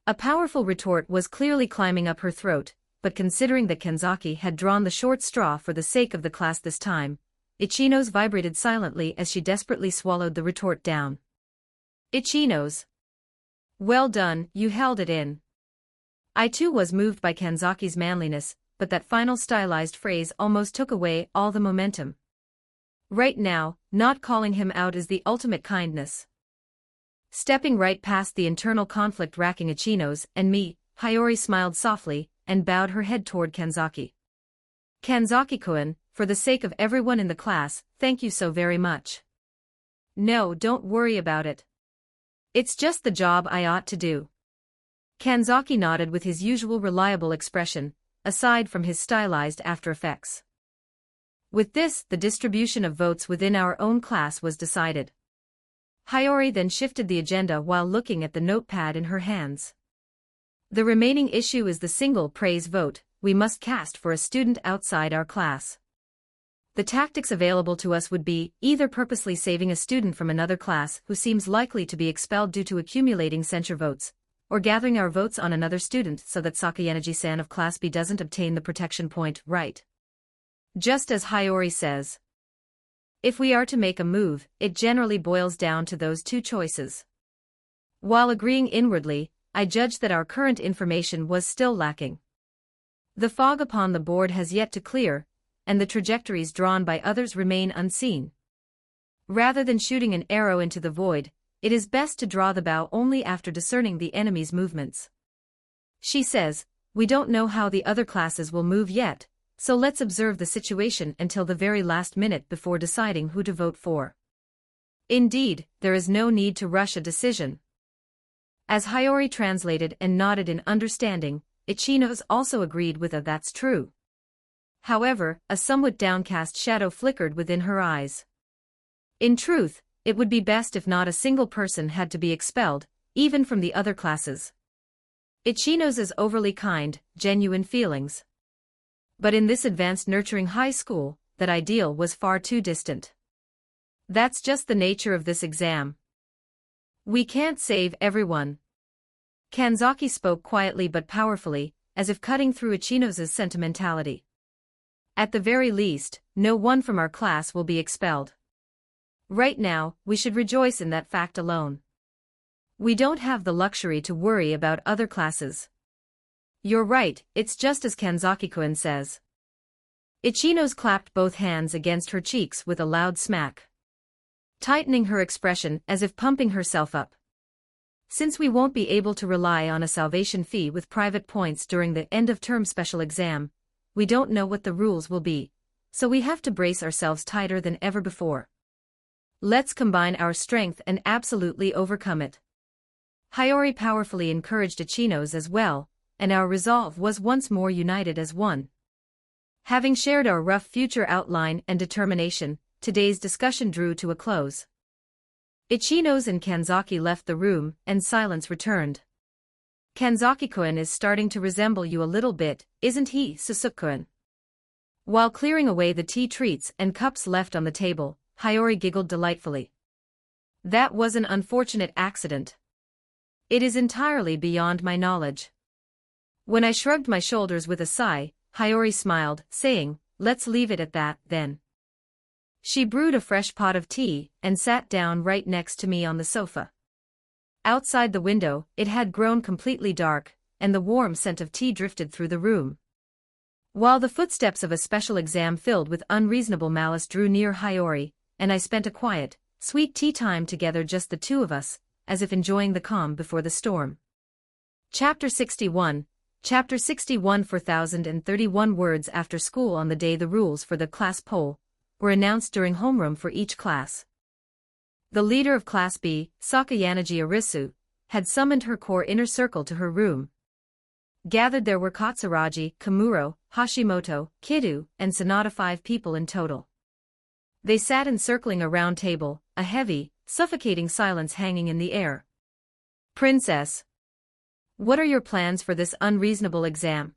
[SPEAKER 2] A powerful retort was clearly climbing up her throat, but considering that Kanzaki had drawn the short straw for the sake of the class this time, Ichino's vibrated silently as she desperately swallowed the retort down. Ichino's. Well done, you held it in. I too was moved by Kanzaki's manliness, but that final stylized phrase almost took away all the momentum. Right now, not calling him out is the ultimate kindness. Stepping right past the internal conflict racking Ichino's and me, Hiyori smiled softly and bowed her head toward Kanzaki. Kanzaki-kun, for the sake of everyone in the class, thank you so very much. No, don't worry about it. It's just the job I ought to do. Kanzaki nodded with his usual reliable expression, aside from his stylized after effects. With this, the distribution of votes within our own class was decided. Hiyori then shifted the agenda while looking at the notepad in her hands. The remaining issue is the single praise vote we must cast for a student outside our class. The tactics available to us would be either purposely saving a student from another class who seems likely to be expelled due to accumulating censure votes, or gathering our votes on another student so that Sakayanagi-san of Class B doesn't obtain the protection point, right? Just as Hiyori says. If we are to make a move, it generally boils down to those two choices. While agreeing inwardly, I judged that our current information was still lacking. The fog upon the board has yet to clear, and the trajectories drawn by others remain unseen. Rather than shooting an arrow into the void, it is best to draw the bow only after discerning the enemy's movements. She says, we don't know how the other classes will move yet, so let's observe the situation until the very last minute before deciding who to vote for. Indeed, there is no need to rush a decision. As Hiyori translated and nodded in understanding, Ichino's also agreed with a that's true. However, a somewhat downcast shadow flickered within her eyes. In truth, it would be best if not a single person had to be expelled, even from the other classes. Ichino's overly kind, genuine feelings. But in this advanced nurturing high school, that ideal was far too distant. That's just the nature of this exam. We can't save everyone. Kanzaki spoke quietly but powerfully, as if cutting through Ichino's sentimentality. At the very least, no one from our class will be expelled. Right now, we should rejoice in that fact alone. We don't have the luxury to worry about other classes. You're right, it's just as Kanzaki-kun says. Ichino's clapped both hands against her cheeks with a loud smack, tightening her expression as if pumping herself up. Since we won't be able to rely on a salvation fee with private points during the end-of-term special exam, we don't know what the rules will be, so we have to brace ourselves tighter than ever before. Let's combine our strength and absolutely overcome it. Hiyori powerfully encouraged Ichino's as well, and our resolve was once more united as one. Having shared our rough future outline and determination, today's discussion drew to a close. Ichino's and Kanzaki left the room, and silence returned. Kanzaki-kun is starting to resemble you a little bit, isn't he, Sōsuke-kun? While clearing away the tea treats and cups left on the table, Hiyori giggled delightfully. That was an unfortunate accident. It is entirely beyond my knowledge. When I shrugged my shoulders with a sigh, Hiyori smiled, saying, let's leave it at that, then. She brewed a fresh pot of tea and sat down right next to me on the sofa. Outside the window, it had grown completely dark, and the warm scent of tea drifted through the room. While the footsteps of a special exam filled with unreasonable malice drew near Hiyori, and I spent a quiet, sweet tea time together, just the two of us, as if enjoying the calm before the storm. Chapter 61. Chapter 61. 4031 words after school. On the day the rules for the class poll were announced during homeroom for each class. The leader of Class B, Sakayanagi Arisu, had summoned her core inner circle to her room. Gathered there were Katsuragi, Komuro, Hashimoto, Kidu, and Sanada, 5 people in total. They sat encircling a round table, a heavy, suffocating silence hanging in the air. Princess, what are your plans for this unreasonable exam?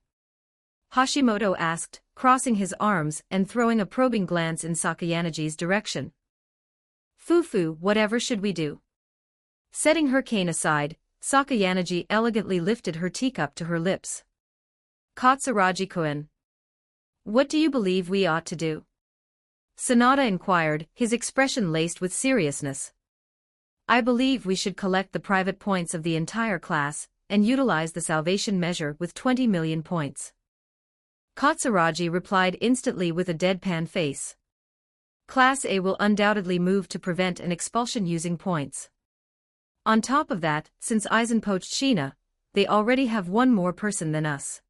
[SPEAKER 2] Hashimoto asked, crossing his arms and throwing a probing glance in Sakayanagi's direction. Fufu, whatever should we do? Setting her cane aside, Sakayanagi elegantly lifted her teacup to her lips. Katsuragi-kun, what do you believe we ought to do? Sanada inquired, his expression laced with seriousness. I believe we should collect the private points of the entire class, and utilize the salvation measure with 20 million points. Katsuragi replied instantly with a deadpan face. Class A will undoubtedly move to prevent an expulsion using points. On top of that, since Aizen poached Shina, they already have one more person than us.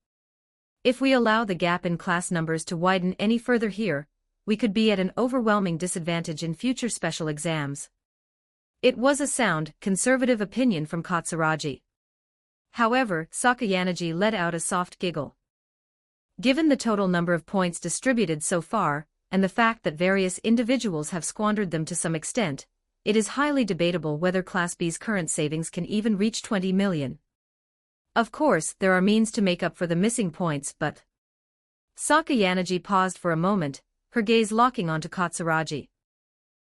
[SPEAKER 2] If we allow the gap in class numbers to widen any further here, we could be at an overwhelming disadvantage in future special exams. It was a sound, conservative opinion from Katsuragi. However, Sakayanagi let out a soft giggle. Given the total number of points distributed so far, and the fact that various individuals have squandered them to some extent, it is highly debatable whether Class B's current savings can even reach 20 million. Of course, there are means to make up for the missing points, but... Sakayanagi paused for a moment, her gaze locking onto Katsuragi.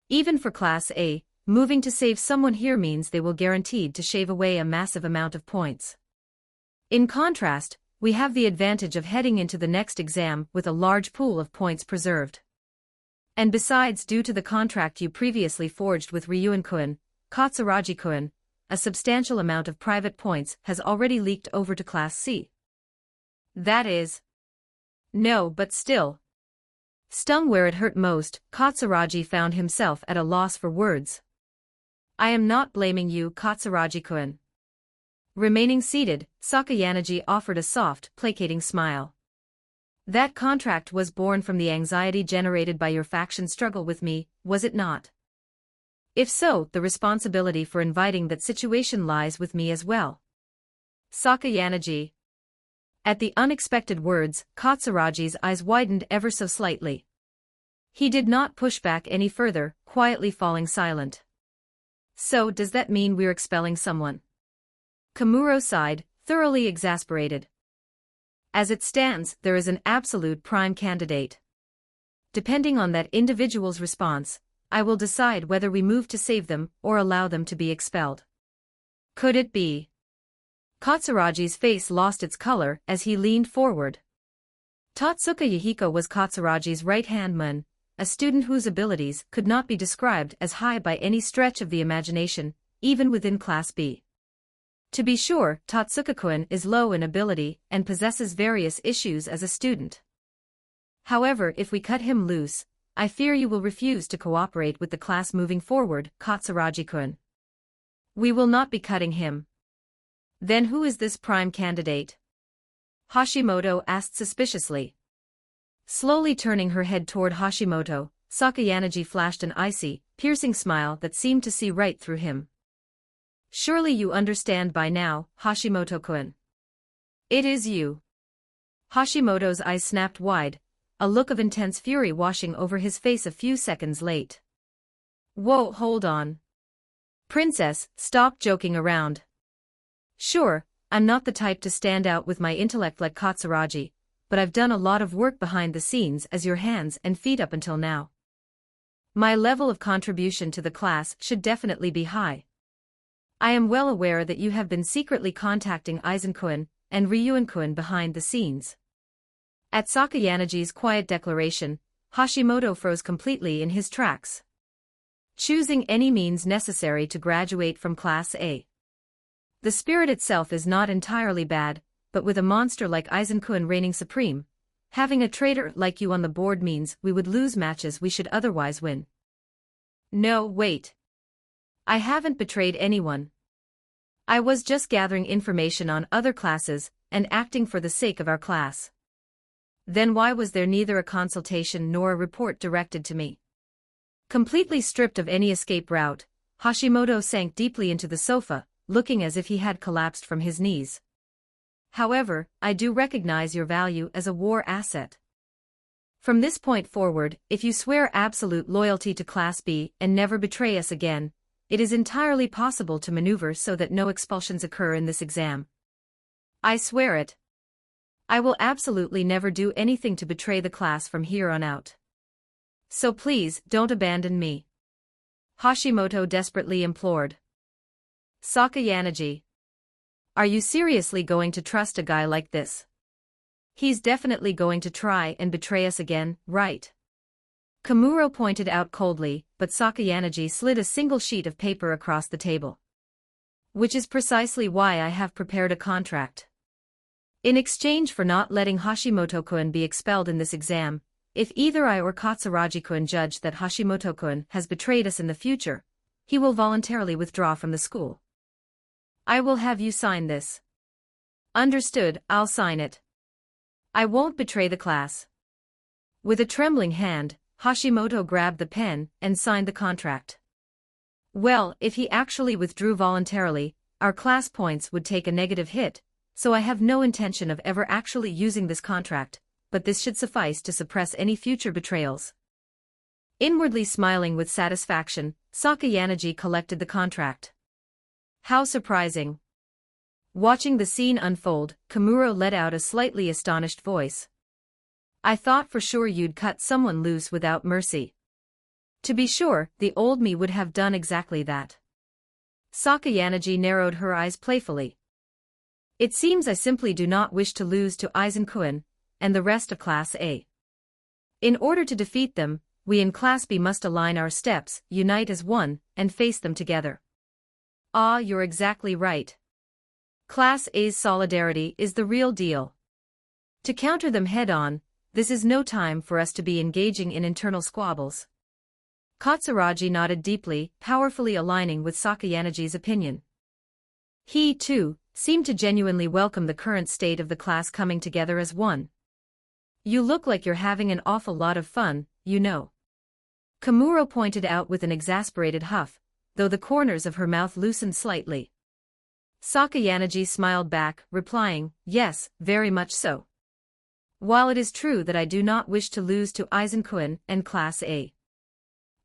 [SPEAKER 2] Even for Class A, moving to save someone here means they will guaranteed to shave away a massive amount of points. In contrast, we have the advantage of heading into the next exam with a large pool of points preserved. And besides, due to the contract you previously forged with Ryuin-kun, Katsuragi-kun, a substantial amount of private points has already leaked over to Class C. That is... No, but still. Stung where it hurt most, Katsuragi found himself at a loss for words. I am not blaming you, Katsuragi-kun. Remaining seated, Sakayanagi offered a soft, placating smile. That contract was born from the anxiety generated by your faction's struggle with me, was it not? If so, the responsibility for inviting that situation lies with me as well. Sakayanagi. At the unexpected words, Katsuragi's eyes widened ever so slightly. He did not push back any further, quietly falling silent. So does that mean we're expelling someone? Komuro sighed, thoroughly exasperated. As it stands, there is an absolute prime candidate. Depending on that individual's response, I will decide whether we move to save them or allow them to be expelled. Could it be? Katsuragi's face lost its color as he leaned forward. Tatsuka Yahiko was Katsuragi's right-hand man, a student whose abilities could not be described as high by any stretch of the imagination, even within Class B. To be sure, Tatsuka-kun is low in ability and possesses various issues as a student. However, if we cut him loose, I fear you will refuse to cooperate with the class moving forward, Katsuragi-kun. We will not be cutting him. Then who is this prime candidate? Hashimoto asked suspiciously. Slowly turning her head toward Hashimoto, Sakayanagi flashed an icy, piercing smile that seemed to see right through him. Surely you understand by now, Hashimoto-kun. It is you. Hashimoto's eyes snapped wide, a look of intense fury washing over his face a few seconds late. Whoa, hold on. Princess, stop joking around. Sure, I'm not the type to stand out with my intellect like Katsuragi, but I've done a lot of work behind the scenes as your hands and feet up until now. My level of contribution to the class should definitely be high. I am well aware that you have been secretly contacting Aizen-kun and Ryuin-kun behind the scenes. At Sakayanagi's quiet declaration, Hashimoto froze completely in his tracks. Choosing any means necessary to graduate from Class A. The spirit itself is not entirely bad, but with a monster like Aizen-kun reigning supreme, having a traitor like you on the board means we would lose matches we should otherwise win. No, wait. I haven't betrayed anyone. I was just gathering information on other classes and acting for the sake of our class. Then why was there neither a consultation nor a report directed to me? Completely stripped of any escape route, Hashimoto sank deeply into the sofa, looking as if he had collapsed from his knees. However, I do recognize your value as a war asset. From this point forward, if you swear absolute loyalty to Class B and never betray us again, it is entirely possible to maneuver so that no expulsions occur in this exam. I swear it. I will absolutely never do anything to betray the class from here on out. So please, don't abandon me. Hashimoto desperately implored. Sakayanagi. Are you seriously going to trust a guy like this? He's definitely going to try and betray us again, right? Komuro pointed out coldly, but Sakayanagi slid a single sheet of paper across the table. Which is precisely why I have prepared a contract. In exchange for not letting Hashimoto-kun be expelled in this exam, if either I or Katsuragi-kun judge that Hashimoto-kun has betrayed us in the future, he will voluntarily withdraw from the school. I will have you sign this. Understood, I'll sign it. I won't betray the class. With a trembling hand, Hashimoto grabbed the pen and signed the contract. Well, if he actually withdrew voluntarily, our class points would take a negative hit, so I have no intention of ever actually using this contract, but this should suffice to suppress any future betrayals. Inwardly smiling with satisfaction, Sakayanagi collected the contract. How surprising. Watching the scene unfold, Komuro let out a slightly astonished voice. I thought for sure you'd cut someone loose without mercy. To be sure, the old me would have done exactly that. Sakayanagi narrowed her eyes playfully. It seems I simply do not wish to lose to Aizen-kun and the rest of Class A. In order to defeat them, we in Class B must align our steps, unite as one, and face them together. Ah, you're exactly right. Class A's solidarity is the real deal. To counter them head-on, this is no time for us to be engaging in internal squabbles. Katsuragi nodded deeply, powerfully aligning with Sakayanagi's opinion. He, too, seemed to genuinely welcome the current state of the class coming together as one. You look like you're having an awful lot of fun, you know. Komuro pointed out with an exasperated huff, though the corners of her mouth loosened slightly. Sakayanagi smiled back, replying, yes, very much so. While it is true that I do not wish to lose to Aizen-kun and Class A,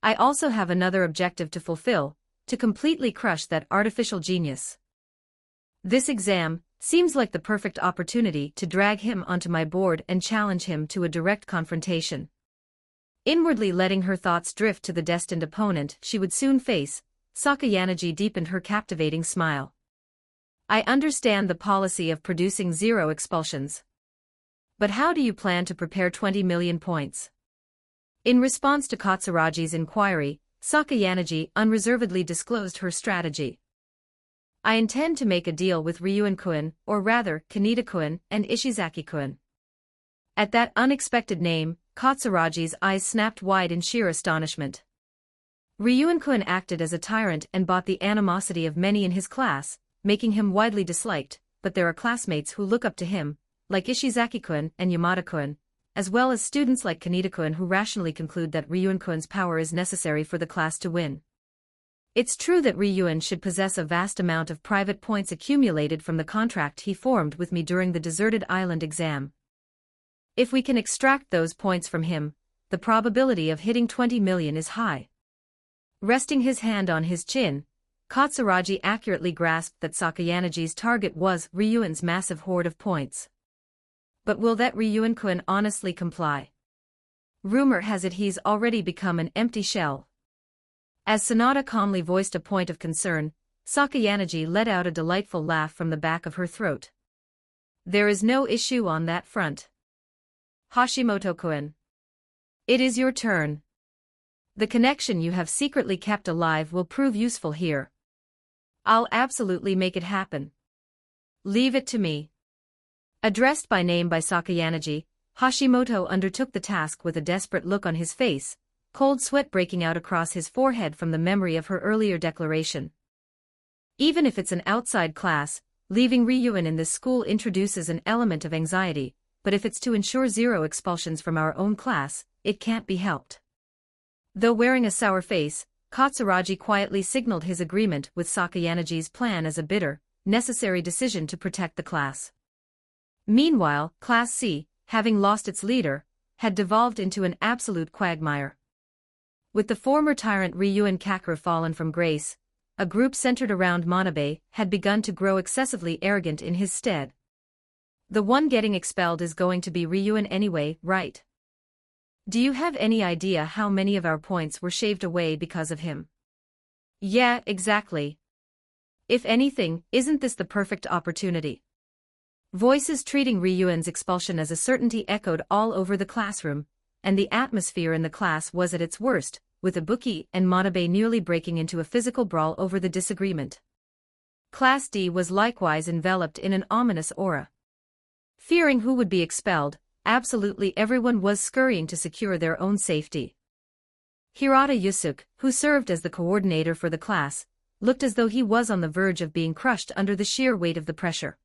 [SPEAKER 2] I also have another objective to fulfill, to completely crush that artificial genius. This exam seems like the perfect opportunity to drag him onto my board and challenge him to a direct confrontation. Inwardly letting her thoughts drift to the destined opponent she would soon face, Sakayanagi deepened her captivating smile. I understand the policy of producing 0 expulsions. But how do you plan to prepare 20 million points? In response to Katsuragi's inquiry, Sakayanagi unreservedly disclosed her strategy. I intend to make a deal with Ryuen-kun, or rather, Kaneda-kun and Ishizaki-kun. At that unexpected name, Katsuragi's eyes snapped wide in sheer astonishment. Ryuen-kun acted as a tyrant and bought the animosity of many in his class, making him widely disliked, but there are classmates who look up to him, like Ishizaki-kun and Yamada-kun, as well as students like Kaneda-kun who rationally conclude that Ryuen-kun's power is necessary for the class to win. It's true that Ryuen should possess a vast amount of private points accumulated from the contract he formed with me during the deserted island exam. If we can extract those points from him, the probability of hitting 20 million is high. Resting his hand on his chin, Katsuragi accurately grasped that Sakayanagi's target was Ryuen's massive hoard of points. But will that Ryuen-kun honestly comply? Rumor has it he's already become an empty shell. As Sonata calmly voiced a point of concern, Sakayanagi let out a delightful laugh from the back of her throat. There is no issue on that front. Hashimoto-kun. It is your turn. The connection you have secretly kept alive will prove useful here. I'll absolutely make it happen. Leave it to me. Addressed by name by Sakayanagi, Hashimoto undertook the task with a desperate look on his face, cold sweat breaking out across his forehead from the memory of her earlier declaration. Even if it's an outside class, leaving Ryuin in this school introduces an element of anxiety, but if it's to ensure 0 expulsions from our own class, it can't be helped. Though wearing a sour face, Katsuragi quietly signaled his agreement with Sakayanagi's plan as a bitter, necessary decision to protect the class. Meanwhile, Class C, having lost its leader, had devolved into an absolute quagmire. With the former tyrant Ryuin Kakeru fallen from grace, a group centered around Manabe had begun to grow excessively arrogant in his stead. The one getting expelled is going to be Ryuin anyway, right? Do you have any idea how many of our points were shaved away because of him? Yeah, exactly. If anything, isn't this the perfect opportunity? Voices treating Ryuin's expulsion as a certainty echoed all over the classroom, and the atmosphere in the class was at its worst, with Ibuki and Manabe nearly breaking into a physical brawl over the disagreement. Class D was likewise enveloped in an ominous aura. Fearing who would be expelled, absolutely everyone was scurrying to secure their own safety. Hirata Yusuke, who served as the coordinator for the class, looked as though he was on the verge of being crushed under the sheer weight of the pressure.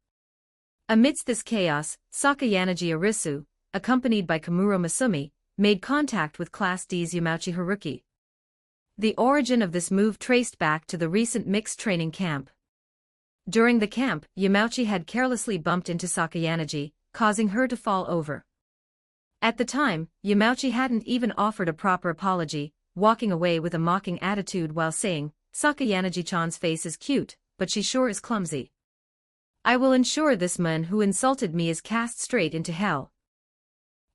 [SPEAKER 2] Amidst this chaos, Sakayanagi Arisu, accompanied by Kamuro Masumi, made contact with Class D's Yamauchi Haruki. The origin of this move traced back to the recent mixed training camp. During the camp, Yamauchi had carelessly bumped into Sakayanagi, causing her to fall over. At the time, Yamauchi hadn't even offered a proper apology, walking away with a mocking attitude while saying, "Sakayanagi-chan's face is cute, but she sure is clumsy. I will ensure this man who insulted me is cast straight into hell."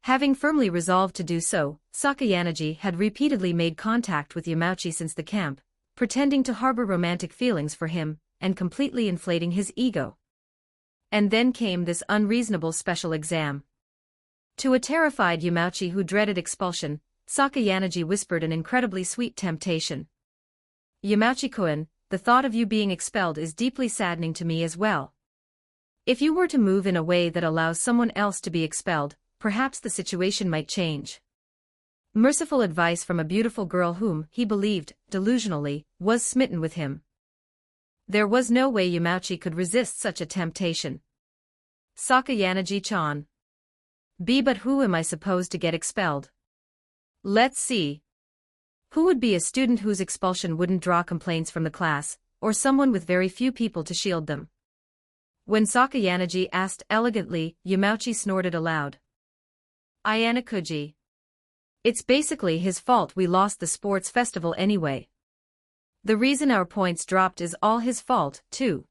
[SPEAKER 2] Having firmly resolved to do so, Sakayanagi had repeatedly made contact with Yamauchi since the camp, pretending to harbor romantic feelings for him, and completely inflating his ego. And then came this unreasonable special exam. To a terrified Yamauchi who dreaded expulsion, Sakayanagi whispered an incredibly sweet temptation. "Yamauchi-kun, the thought of you being expelled is deeply saddening to me as well. If you were to move in a way that allows someone else to be expelled, perhaps the situation might change." Merciful advice from a beautiful girl whom, he believed, delusionally, was smitten with him. There was no way Yamauchi could resist such a temptation. "Sakayanagi-chan. But who am I supposed to get expelled? Let's see. Who would be a student whose expulsion wouldn't draw complaints from the class, or someone with very few people to shield them?" When Sakayanagi asked elegantly, Yamauchi snorted aloud. "Ayanakuji. It's basically his fault we lost the sports festival anyway. The reason our points dropped is all his fault, too.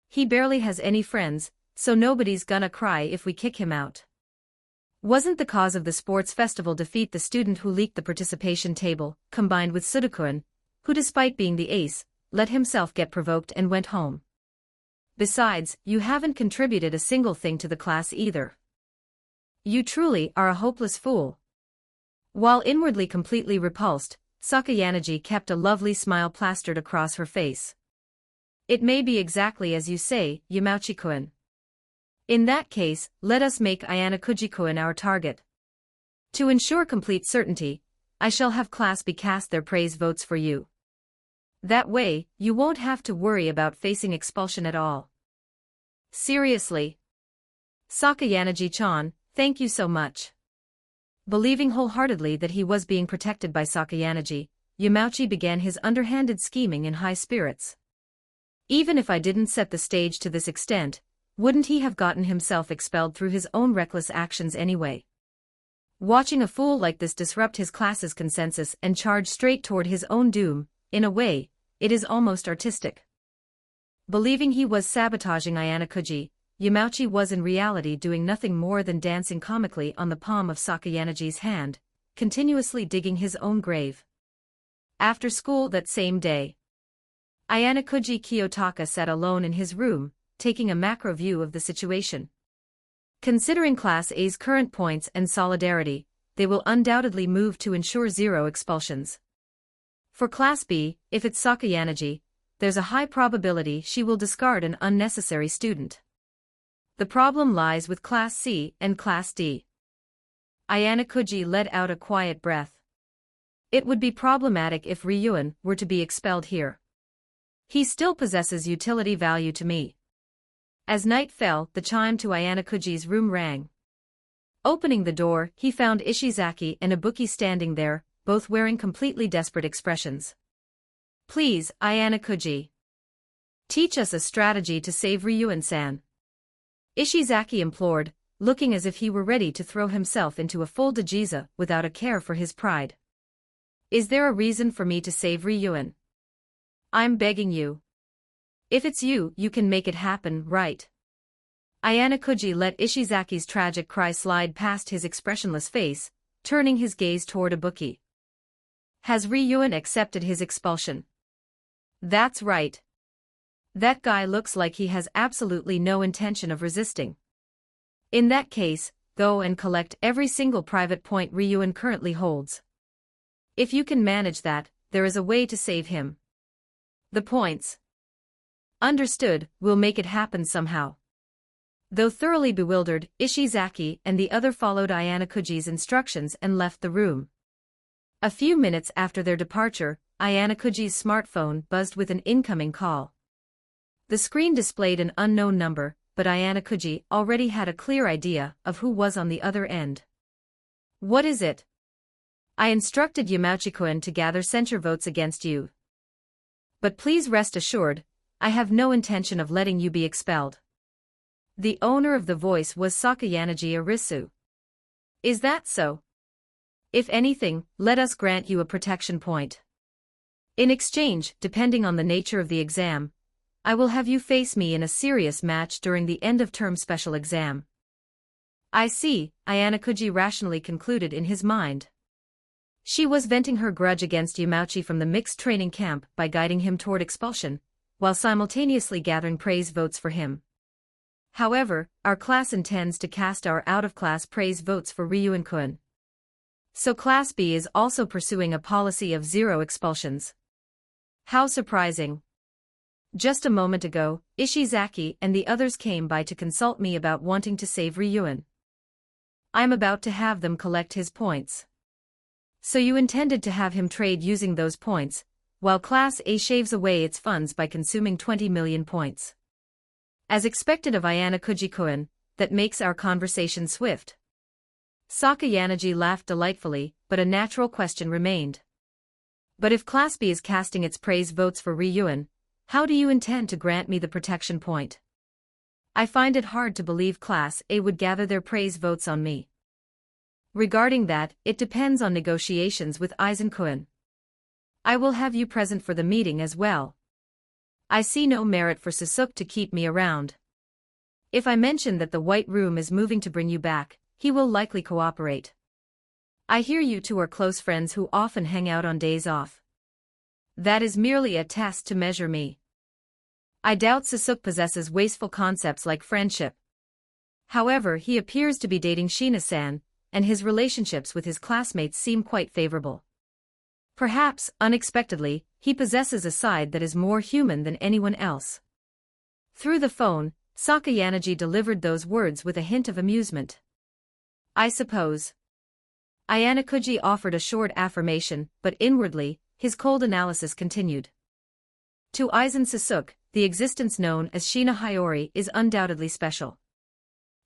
[SPEAKER 2] He barely has any friends, so nobody's gonna cry if we kick him out. Wasn't the cause of the sports festival defeat the student who leaked the participation table, combined with Sudokun, who despite being the ace, let himself get provoked and went home? Besides, you haven't contributed a single thing to the class either. You truly are a hopeless fool." While inwardly completely repulsed, Sakayanagi kept a lovely smile plastered across her face. "It may be exactly as you say, Yamauchi-kun. In that case, let us make Ayanakuji-kun our target. To ensure complete certainty, I shall have Class B cast their praise votes for you. That way, you won't have to worry about facing expulsion at all." "Seriously? Sakayanagi-chan, thank you so much." Believing wholeheartedly that he was being protected by Sakayanagi, Yamauchi began his underhanded scheming in high spirits. "Even if I didn't set the stage to this extent, wouldn't he have gotten himself expelled through his own reckless actions anyway? Watching a fool like this disrupt his class's consensus and charge straight toward his own doom, in a way, it is almost artistic." Believing he was sabotaging Ayanakuji, Yamauchi was in reality doing nothing more than dancing comically on the palm of Sakayanagi's hand, continuously digging his own grave. After school that same day, Ayanakuji Kiyotaka sat alone in his room, taking a macro view of the situation. Considering Class A's current points and solidarity, they will undoubtedly move to ensure 0 expulsions. For Class B, if it's Sakayanagi, there's a high probability she will discard an unnecessary student. The problem lies with Class C and Class D. Ayana let out a quiet breath. It would be problematic if Ryuan were to be expelled here. He still possesses utility value to me. As night fell, the chime to Ayana room rang. Opening the door, he found Ishizaki and Ibuki standing there, both wearing completely desperate expressions. "Please, Ayana, teach us a strategy to save Ryuan-san," Ishizaki implored, looking as if he were ready to throw himself into a full dajiza without a care for his pride. "Is there a reason for me to save Ryuan? I'm begging you. If it's you, you can make it happen, right?" Ayana let Ishizaki's tragic cry slide past his expressionless face, turning his gaze toward Ibuki. "Has Ryuan accepted his expulsion?" "That's right. That guy looks like he has absolutely no intention of resisting. In that case, go and collect every single private point Ryuan currently holds. If you can manage that, there is a way to save him." "The points." "Understood, we'll make it happen somehow." Though thoroughly bewildered, Ishizaki and the other followed Ayana instructions and left the room. A few minutes after their departure, Ayana smartphone buzzed with an incoming call. The screen displayed an unknown number, but Ayana already had a clear idea of who was on the other end. "What is it?" "I instructed Yamauchi-kun to gather censure votes against you. But please rest assured, I have no intention of letting you be expelled." The owner of the voice was Sakayanaji Arisu. "Is that so? If anything, let us grant you a protection point. In exchange, depending on the nature of the exam, I will have you face me in a serious match during the end-of-term special exam." "I see," Ayana rationally concluded in his mind. She was venting her grudge against Yamauchi from the mixed training camp by guiding him toward expulsion, while simultaneously gathering praise votes for him. However, our class intends to cast our out-of-class praise votes for Ryuan-kun. So Class B is also pursuing a policy of 0 expulsions. How surprising. Just a moment ago, Ishizaki and the others came by to consult me about wanting to save Ryuan. I'm about to have them collect his points. So you intended to have him trade using those points, while Class A shaves away its funds by consuming 20 million points. As expected of Ayana that makes our conversation swift. Sakayanaji laughed delightfully, but a natural question remained. "But if Class B is casting its praise votes for Ryuan, how do you intend to grant me the protection point? I find it hard to believe Class A would gather their praise votes on me." "Regarding that, it depends on negotiations with Aizen-kun. I will have you present for the meeting as well. I see no merit for Sōsuke to keep me around. If I mention that the White Room is moving to bring you back, he will likely cooperate. I hear you two are close friends who often hang out on days off. That is merely a test to measure me. I doubt Sōsuke possesses wasteful concepts like friendship. However, he appears to be dating Shina-san, and his relationships with his classmates seem quite favorable. Perhaps, unexpectedly, he possesses a side that is more human than anyone else." Through the phone, Sakayanaji delivered those words with a hint of amusement. "I suppose." Ayana offered a short affirmation, but inwardly, his cold analysis continued. To Aizen Sōsuke, the existence known as Shina Hiyori is undoubtedly special.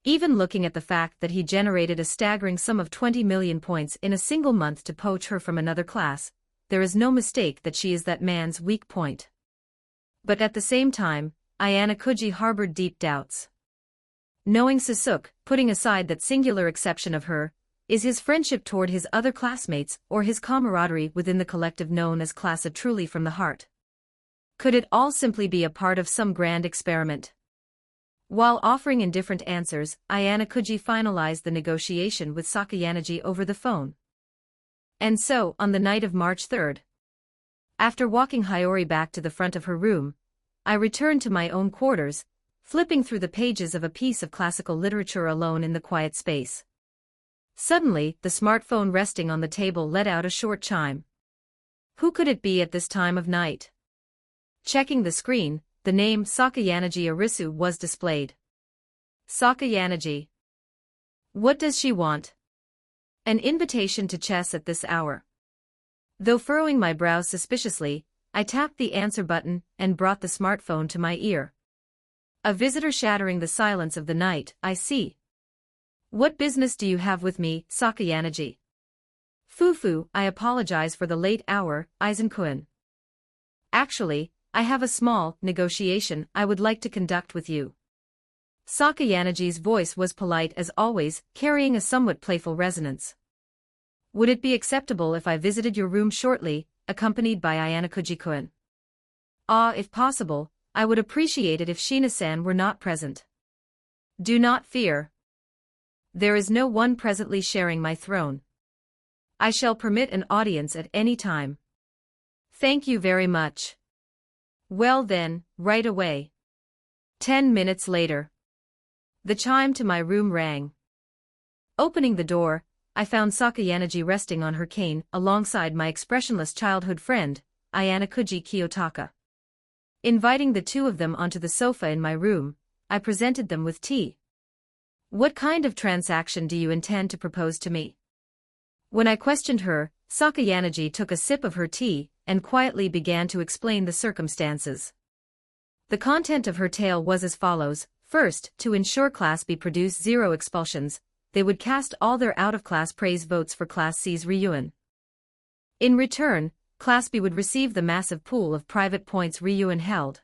[SPEAKER 2] Even looking at the fact that he generated a staggering sum of 20 million points in a single month to poach her from another class, there is no mistake that she is that man's weak point. But at the same time, Ayana harbored deep doubts. Knowing Sōsuke, putting aside that singular exception of her, is his friendship toward his other classmates or his camaraderie within the collective known as class A truly from the heart? Could it all simply be a part of some grand experiment? While offering indifferent answers, Ayana finalized the negotiation with Sakayanaji over the phone. And so, on the night of March 3rd, after walking Hiyori back to the front of her room, I returned to my own quarters, flipping through the pages of a piece of classical literature alone in the quiet space. Suddenly, the smartphone resting on the table let out a short chime. Who could it be at this time of night? Checking the screen, the name Sakayanagi Arisu was displayed. Sakayanagi. What does she want? An invitation to chess at this hour. Though furrowing my brows suspiciously, I tapped the answer button and brought the smartphone to my ear. A visitor shattering the silence of the night, I see. What business do you have with me, Sakayanagi? Fufu, I apologize for the late hour, Aizen-kun. Actually, I have a small negotiation I would like to conduct with you. Sakayanagi's voice was polite as always, carrying a somewhat playful resonance. Would it be acceptable if I visited your room shortly, accompanied by Ayanakuji-kun? If possible, I would appreciate it if Shina-san were not present. Do not fear. There is no one presently sharing my throne. I shall permit an audience at any time. Thank you very much. Well then, right away. 10 minutes later. The chime to my room rang. Opening the door, I found Sakayanagi resting on her cane alongside my expressionless childhood friend, Ayanakuji Kiyotaka. Inviting the two of them onto the sofa in my room, I presented them with tea. What kind of transaction do you intend to propose to me? When I questioned her, Sakayanagi took a sip of her tea and quietly began to explain the circumstances. The content of her tale was as follows. First, to ensure Class B produced 0 expulsions, they would cast all their out-of-class praise votes for Class C's reunion. In return, Class B would receive the massive pool of private points reunion held.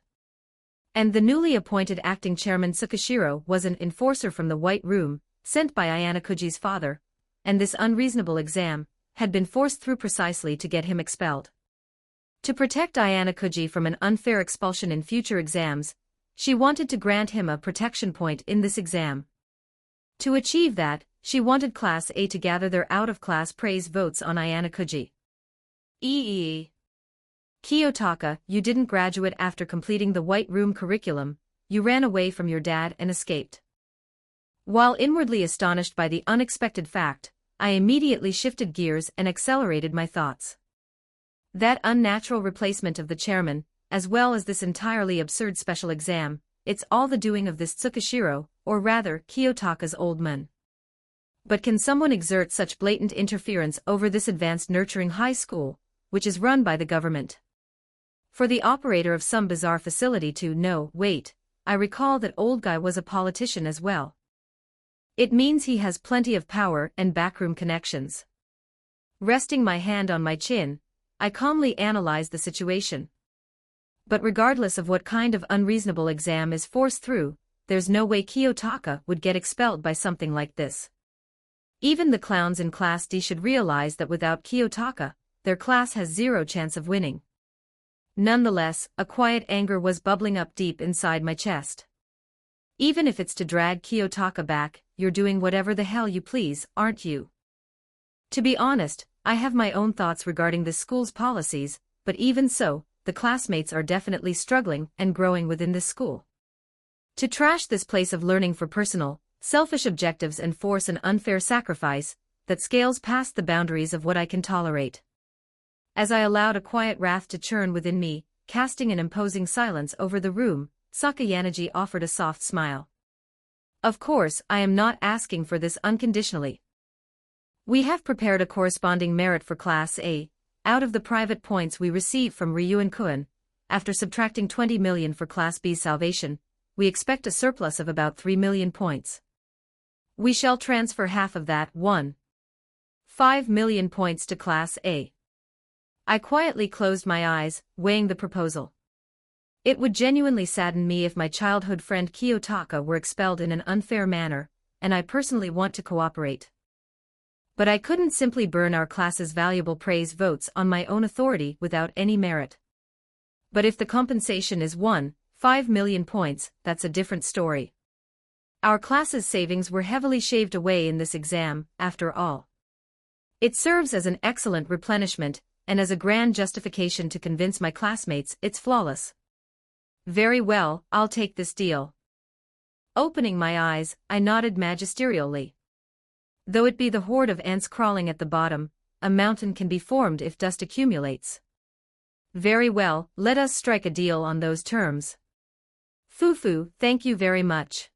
[SPEAKER 2] And the newly appointed acting chairman Tsukishiro was an enforcer from the White Room, sent by Ayanakuji's father, and this unreasonable exam had been forced through precisely to get him expelled. To protect Ayanakuji from an unfair expulsion in future exams, she wanted to grant him a protection point in this exam. To achieve that, she wanted Class A to gather their out-of-class praise votes on Ayanakuji. Kiyotaka, you didn't graduate after completing the White Room curriculum, you ran away from your dad and escaped. While inwardly astonished by the unexpected fact, I immediately shifted gears and accelerated my thoughts. That unnatural replacement of the chairman, as well as this entirely absurd special exam, it's all the doing of this Tsukishiro, or rather, Kiyotaka's old man. But can someone exert such blatant interference over this advanced nurturing high school, which is run by the government? For the operator of some bizarre facility to wait, I recall that old guy was a politician as well. It means he has plenty of power and backroom connections. Resting my hand on my chin, I calmly analyzed the situation. But regardless of what kind of unreasonable exam is forced through, there's no way Kiyotaka would get expelled by something like this. Even the clowns in Class D should realize that without Kiyotaka, their class has 0 chance of winning. Nonetheless, a quiet anger was bubbling up deep inside my chest. Even if it's to drag Kiyotaka back, you're doing whatever the hell you please, aren't you? To be honest, I have my own thoughts regarding this school's policies, but even so, the classmates are definitely struggling and growing within this school. To trash this place of learning for personal, selfish objectives and force an unfair sacrifice that scales past the boundaries of what I can tolerate. As I allowed a quiet wrath to churn within me, casting an imposing silence over the room, Sakayanagi offered a soft smile. Of course, I am not asking for this unconditionally. We have prepared a corresponding merit for Class A, out of the private points we receive from Ryuan-kun. After subtracting 20 million for Class B's salvation, we expect a surplus of about 3 million points. We shall transfer half of that 5 million points to Class A. I quietly closed my eyes, weighing the proposal. It would genuinely sadden me if my childhood friend Kiyotaka were expelled in an unfair manner, and I personally want to cooperate. But I couldn't simply burn our class's valuable praise votes on my own authority without any merit. But if the compensation is 5 million points, that's a different story. Our class's savings were heavily shaved away in this exam, after all. It serves as an excellent replenishment, and as a grand justification to convince my classmates it's flawless. Very well, I'll take this deal. Opening my eyes, I nodded magisterially. Though it be the horde of ants crawling at the bottom, a mountain can be formed if dust accumulates. Very well, let us strike a deal on those terms. Fufu, thank you very much.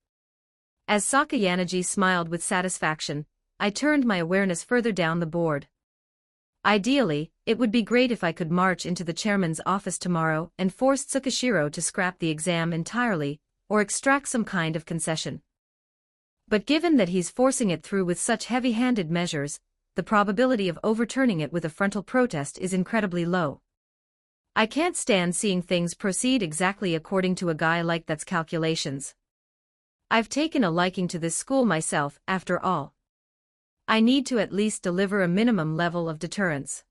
[SPEAKER 2] As Sakayanagi smiled with satisfaction, I turned my awareness further down the board. Ideally, it would be great if I could march into the chairman's office tomorrow and force Tsukishiro to scrap the exam entirely, or extract some kind of concession. But given that he's forcing it through with such heavy-handed measures, the probability of overturning it with a frontal protest is incredibly low. I can't stand seeing things proceed exactly according to a guy like that's calculations. I've taken a liking to this school myself, after all. I need to at least deliver a minimum level of deterrence.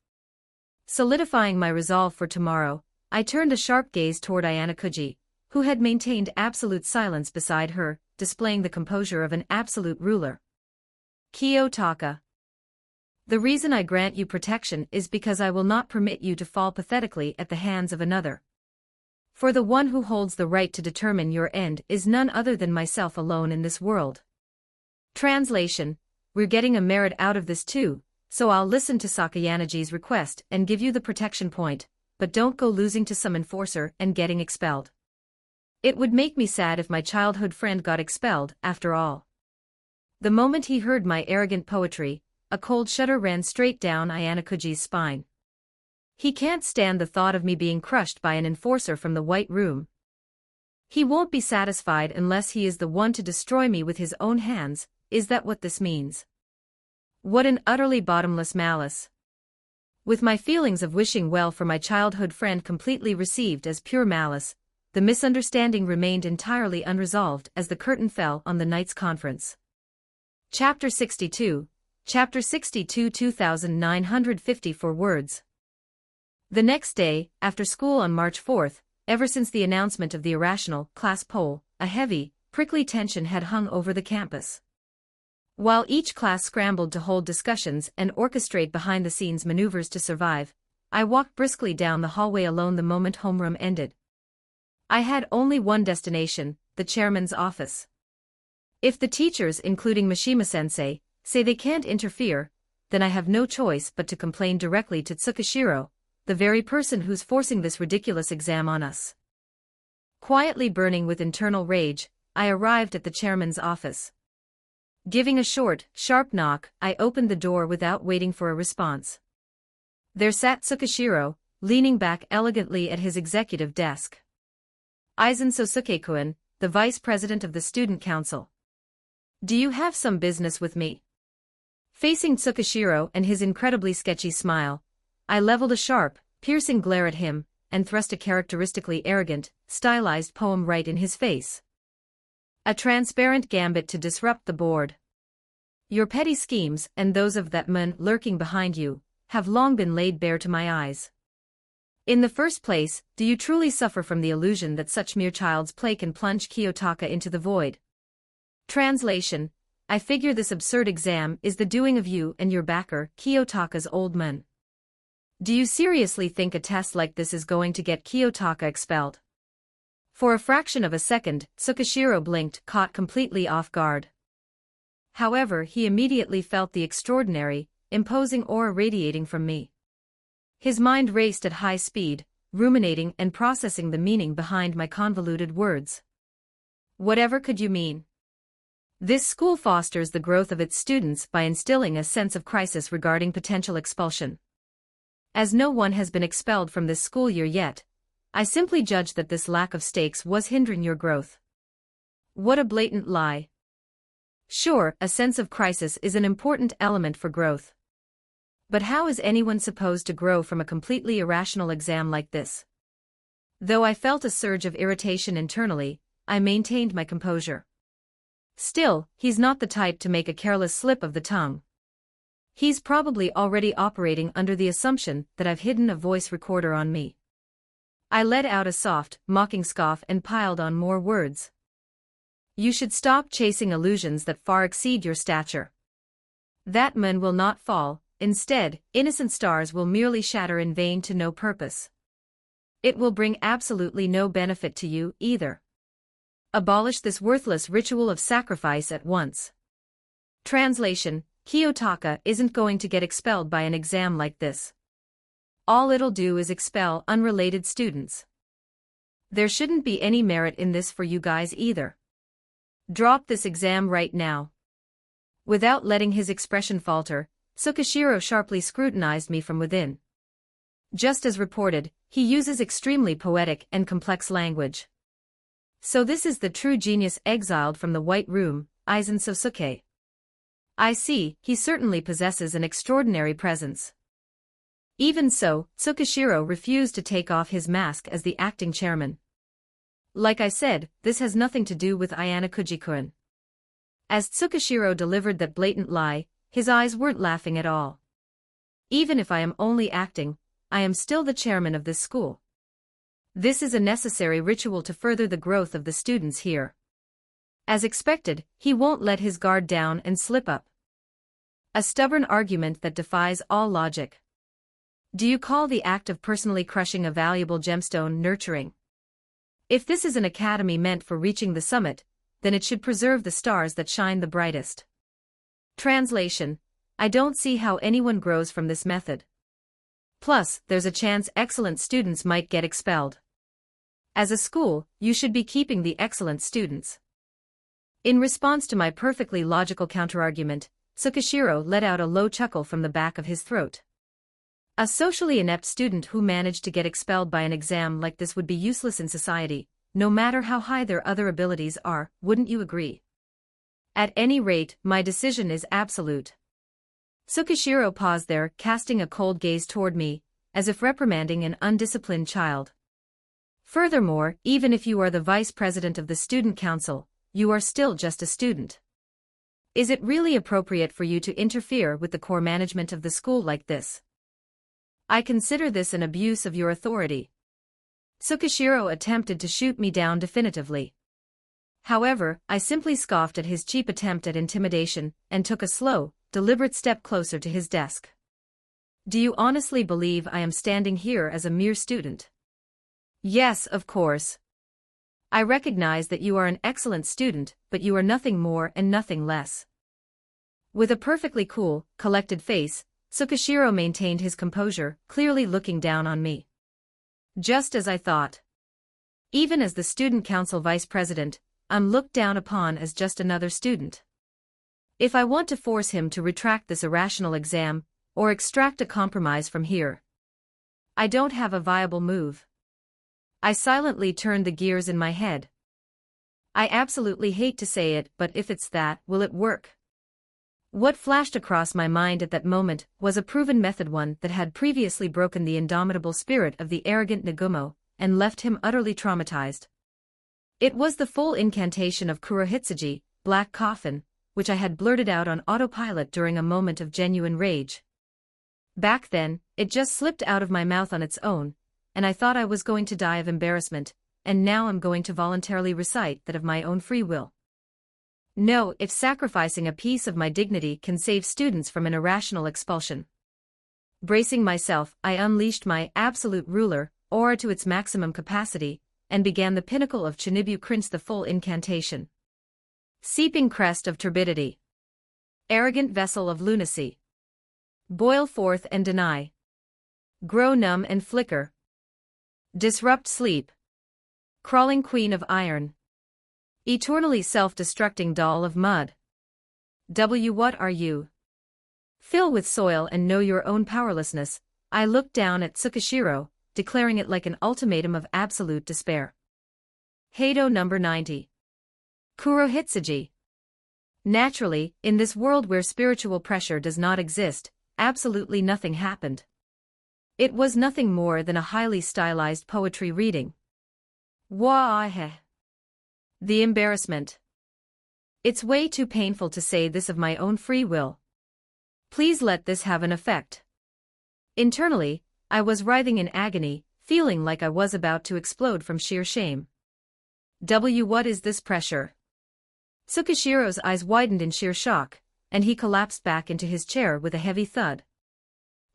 [SPEAKER 2] Solidifying my resolve for tomorrow, I turned a sharp gaze toward Ayanokuji, who had maintained absolute silence beside her, displaying the composure of an absolute ruler. Kiyotaka. The reason I grant you protection is because I will not permit you to fall pathetically at the hands of another. For the one who holds the right to determine your end is none other than myself alone in this world. Translation: we're getting a merit out of this too, so I'll listen to Sakayanagi's request and give you the protection point, but don't go losing to some enforcer and getting expelled. It would make me sad if my childhood friend got expelled, after all. The moment he heard my arrogant poetry, a cold shudder ran straight down Ayanokuji's spine. He can't stand the thought of me being crushed by an enforcer from the White Room. He won't be satisfied unless he is the one to destroy me with his own hands. Is that what this means? What an utterly bottomless malice. With my feelings of wishing well for my childhood friend completely received as pure malice, the misunderstanding remained entirely unresolved as the curtain fell on the night's conference. Chapter 62, 2954 words. The next day, after school on March 4th, ever since the announcement of the irrational class poll, a heavy, prickly tension had hung over the campus. While each class scrambled to hold discussions and orchestrate behind-the-scenes maneuvers to survive, I walked briskly down the hallway alone the moment homeroom ended. I had only one destination, the chairman's office. If the teachers, including Mishima-sensei, say they can't interfere, then I have no choice but to complain directly to Tsukishiro, the very person who's forcing this ridiculous exam on us. Quietly burning with internal rage, I arrived at the chairman's office. Giving a short, sharp knock, I opened the door without waiting for a response. There sat Tsukishiro, leaning back elegantly at his executive desk. Aizen Sōsuke-kun, the vice president of the student council. Do you have some business with me? Facing Tsukishiro and his incredibly sketchy smile, I leveled a sharp, piercing glare at him, and thrust a characteristically arrogant, stylized poem right in his face. A transparent gambit to disrupt the board. Your petty schemes, and those of that man lurking behind you, have long been laid bare to my eyes. In the first place, do you truly suffer from the illusion that such mere child's play can plunge Kiyotaka into the void? Translation: I figure this absurd exam is the doing of you and your backer, Kiyotaka's old man. Do you seriously think a test like this is going to get Kiyotaka expelled? For a fraction of a second, Tsukishiro blinked, caught completely off guard. However, he immediately felt the extraordinary, imposing aura radiating from me. His mind raced at high speed, ruminating and processing the meaning behind my convoluted words. Whatever could you mean? This school fosters the growth of its students by instilling a sense of crisis regarding potential expulsion. As no one has been expelled from this school year yet, I simply judge that this lack of stakes was hindering your growth. What a blatant lie. Sure, a sense of crisis is an important element for growth. But how is anyone supposed to grow from a completely irrational exam like this? Though I felt a surge of irritation internally, I maintained my composure. Still, he's not the type to make a careless slip of the tongue. He's probably already operating under the assumption that I've hidden a voice recorder on me. I let out a soft, mocking scoff and piled on more words. You should stop chasing illusions that far exceed your stature. That man will not fall, instead, innocent stars will merely shatter in vain to no purpose. It will bring absolutely no benefit to you, either. Abolish this worthless ritual of sacrifice at once. Translation: Kiyotaka isn't going to get expelled by an exam like this. All it'll do is expel unrelated students. There shouldn't be any merit in this for you guys either. Drop this exam right now. Without letting his expression falter, Tsukishiro sharply scrutinized me from within. Just as reported, he uses extremely poetic and complex language. So this is the true genius exiled from the White Room, Aizen Sōsuke. I see, he certainly possesses an extraordinary presence. Even so, Tsukishiro refused to take off his mask as the acting chairman. Like I said, this has nothing to do with Ayana Kuji-kun. As Tsukishiro delivered that blatant lie, his eyes weren't laughing at all. Even if I am only acting, I am still the chairman of this school. This is a necessary ritual to further the growth of the students here. As expected, he won't let his guard down and slip up. A stubborn argument that defies all logic. Do you call the act of personally crushing a valuable gemstone nurturing? If this is an academy meant for reaching the summit, then it should preserve the stars that shine the brightest. Translation: I don't see how anyone grows from this method. Plus, there's a chance excellent students might get expelled. As a school, you should be keeping the excellent students. In response to my perfectly logical counterargument, Tsukishiro let out a low chuckle from the back of his throat. A socially inept student who managed to get expelled by an exam like this would be useless in society, no matter how high their other abilities are, wouldn't you agree? At any rate, my decision is absolute. Tsukishiro paused there, casting a cold gaze toward me, as if reprimanding an undisciplined child. Furthermore, even if you are the vice president of the student council, you are still just a student. Is it really appropriate for you to interfere with the core management of the school like this? I consider this an abuse of your authority. Tsukishiro attempted to shoot me down definitively. However, I simply scoffed at his cheap attempt at intimidation, and took a slow, deliberate step closer to his desk. Do you honestly believe I am standing here as a mere student? Yes, of course. I recognize that you are an excellent student, but you are nothing more and nothing less. With a perfectly cool, collected face, Tsukishiro maintained his composure, clearly looking down on me. Just as I thought. Even as the student council vice president, I'm looked down upon as just another student. If I want to force him to retract this irrational exam, or extract a compromise from here, I don't have a viable move. I silently turned the gears in my head. I absolutely hate to say it, but if it's that, will it work? What flashed across my mind at that moment was a proven method, one that had previously broken the indomitable spirit of the arrogant Nagumo, and left him utterly traumatized. It was the full incantation of Kurohitsuji, Black Coffin, which I had blurted out on autopilot during a moment of genuine rage. Back then, it just slipped out of my mouth on its own, and I thought I was going to die of embarrassment, and now I'm going to voluntarily recite that of my own free will. No, if sacrificing a piece of my dignity can save students from an irrational expulsion. Bracing myself, I unleashed my absolute ruler, aura to its maximum capacity, and began the pinnacle of Chinibu Krince, the full incantation. Seeping crest of turbidity. Arrogant vessel of lunacy. Boil forth and deny. Grow numb and flicker. Disrupt sleep. Crawling queen of iron. Eternally self-destructing doll of mud. What are you? Fill with soil and know your own powerlessness. I looked down at Tsukishiro, declaring it like an ultimatum of absolute despair. Heido number 90. Kurohitsuji. Naturally, in this world where spiritual pressure does not exist, absolutely nothing happened. It was nothing more than a highly stylized poetry reading. Wah-heh. The embarrassment. It's way too painful to say this of my own free will. Please let this have an effect. Internally, I was writhing in agony, feeling like I was about to explode from sheer shame. What is this pressure? Tsukishiro's eyes widened in sheer shock, and he collapsed back into his chair with a heavy thud.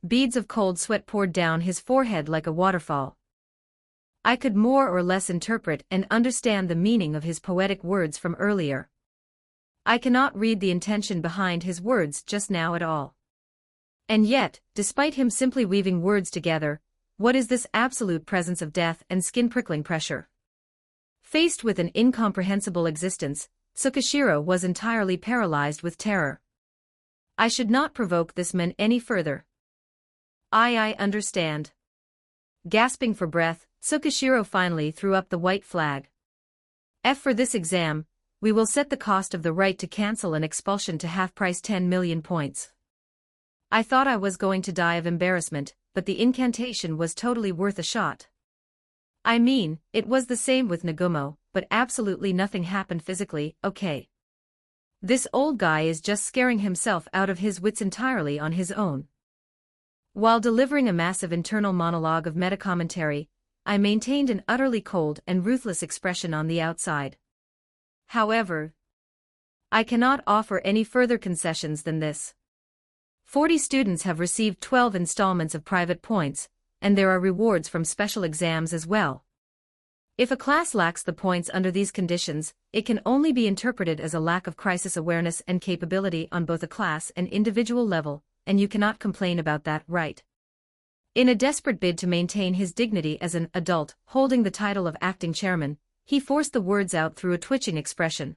[SPEAKER 2] Beads of cold sweat poured down his forehead like a waterfall. I could more or less interpret and understand the meaning of his poetic words from earlier. I cannot read the intention behind his words just now at all. And yet, despite him simply weaving words together, What is this absolute presence of death and skin-prickling pressure? Faced with an incomprehensible existence, Tsukishiro was entirely paralyzed with terror. I should not provoke this man any further. I understand. Gasping for breath, Tsukishiro finally threw up the white flag. For this exam, we will set the cost of the right to cancel an expulsion to half-price 10 million points. I thought I was going to die of embarrassment, but the incantation was totally worth a shot. I mean, it was the same with Nagumo, but absolutely nothing happened physically, okay. This old guy is just scaring himself out of his wits entirely on his own. While delivering a massive internal monologue of meta-commentary, I maintained an utterly cold and ruthless expression on the outside. However, I cannot offer any further concessions than this. 40 students have received 12 installments of private points, and there are rewards from special exams as well. If a class lacks the points under these conditions, it can only be interpreted as a lack of crisis awareness and capability on both a class and individual level, and you cannot complain about that, right? In a desperate bid to maintain his dignity as an adult holding the title of acting chairman, he forced the words out through a twitching expression.